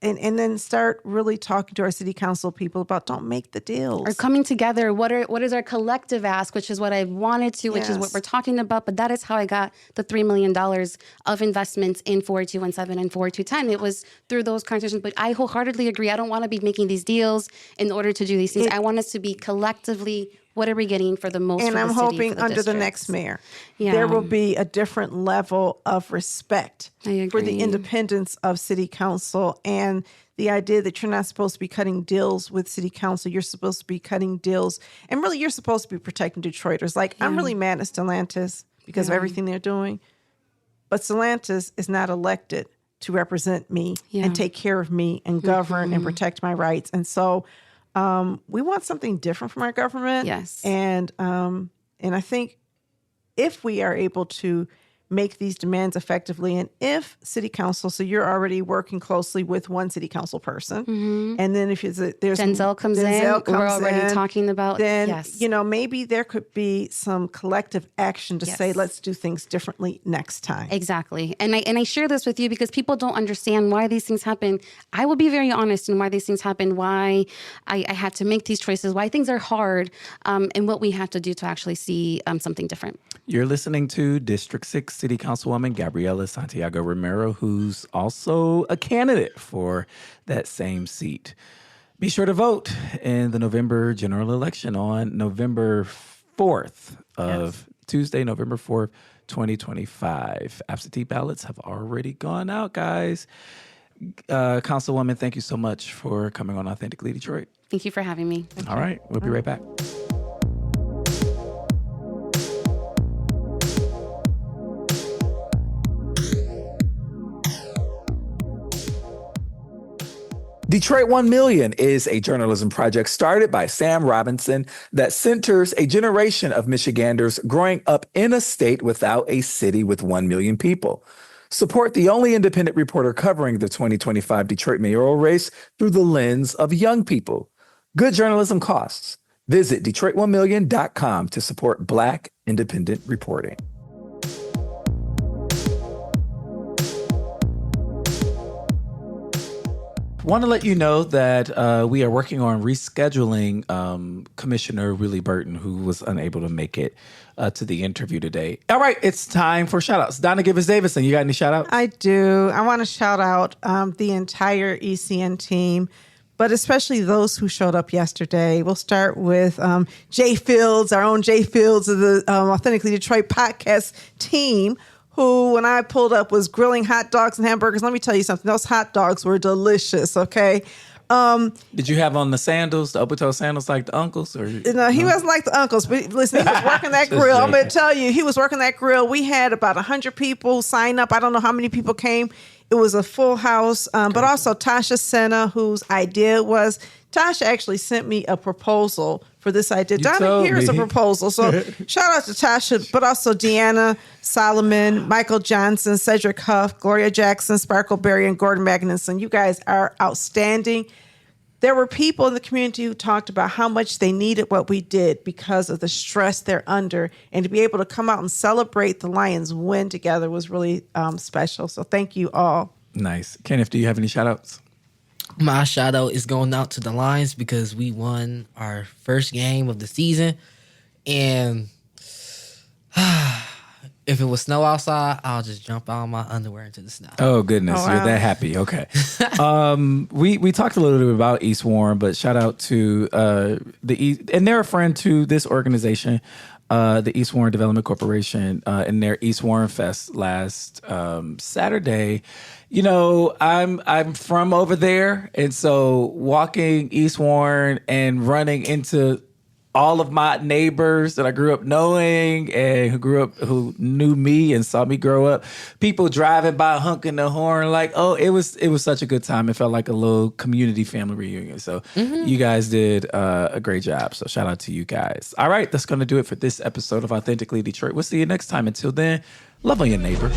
and then start really talking to our city council people about don't make the deals.
Or coming together. What is our collective ask, which is what I wanted to, which is what we're talking about. But that is how I got the $3 million of investments in 4217 and 4210. It was through those conversations. But I wholeheartedly agree. I don't want to be making these deals in order to do these things. I want us to be collectively, what are we getting for the most
And
for
I'm
the city,
hoping
for the
under the
districts?
next mayor,
Yeah.
there will be a different level of respect
I
for the
agree.
independence of city council and the idea that you're not supposed to be cutting deals with city council. You're supposed to be cutting deals. And really, you're supposed to be protecting Detroiters. Like, I'm really mad at Stellantis because of everything they're doing. But Stellantis is not elected to represent me and take care of me and govern and protect my rights. And so we want something different from our government.
Yes.
And I think if we are able to make these demands effectively, and if city council, so you're already working closely with one city council person, and then if there's
Denzel comes in, we're already talking about,
then maybe there could be some collective action to say, let's do things differently next time.
Exactly. And I share this with you because people don't understand why these things happen. I will be very honest in why these things happen, why I had to make these choices, why things are hard, and what we have to do to actually see something different.
You're listening to District 6 City Councilwoman Gabriela Santiago-Romero, who's also a candidate for that same seat. Be sure to vote in the November general election on November 4th Tuesday, November 4th, 2025. Absentee ballots have already gone out, guys. Councilwoman, thank you so much for coming on Authentically Detroit.
Thank you for having me.
All right, we'll be right back. Detroit 1 Million is a journalism project started by Sam Robinson that centers a generation of Michiganders growing up in a state without a city with 1 million people. Support the only independent reporter covering the 2025 Detroit mayoral race through the lens of young people. Good journalism costs. Visit Detroit1million.com to support Black independent reporting. Want to let you know that we are working on rescheduling Commissioner Willie Burton, who was unable to make it to the interview today. All right, it's time for shout-outs. Donna Givers-Davison, you got any shout-outs?
I do. I want to shout out the entire ECN team, but especially those who showed up yesterday. We'll start with Jay Fields, our own Jay Fields of the Authentically Detroit podcast team, who, when I pulled up, was grilling hot dogs and hamburgers. Let me tell you something. Those hot dogs were delicious, okay?
Did you have on the sandals, the open-toe sandals like the uncles? Or
No, he wasn't like the uncles, but listen, he was working that grill. I'm going to tell you, he was working that grill. We had about 100 people sign up. I don't know how many people came. It was a full house, but also Tasha Senna, whose idea was, Tasha actually sent me a proposal for this idea. Donna, here's a proposal. So shout out to Tasha, but also Deanna Solomon, Michael Johnson, Cedric Huff, Gloria Jackson, Sparkle Berry, and Gordon Magnuson. You guys are outstanding. There were people in the community who talked about how much they needed what we did because of the stress they're under. And to be able to come out and celebrate the Lions win together was really special. So thank you all.
Nice. Kenneth, do you have any shout-outs?
My shout out is going out to the Lions because we won our first game of the season. And if it was snow outside, I'll just jump out of my underwear into the snow.
Oh, goodness.
Oh, wow.
You're that happy. Okay. We talked a little bit about East Warren, but shout out to and they're a friend to this organization, the East Warren Development Corporation, in their East Warren Fest last Saturday. You know, I'm from over there, and so walking East Warren and running into all of my neighbors that I grew up knowing and who knew me and saw me grow up, people driving by honking the horn like, oh, it was such a good time. It felt like a little community family reunion. So you guys did a great job. So shout out to you guys. All right, that's going to do it for this episode of Authentically Detroit. We'll see you next time. Until then, love on your neighbor.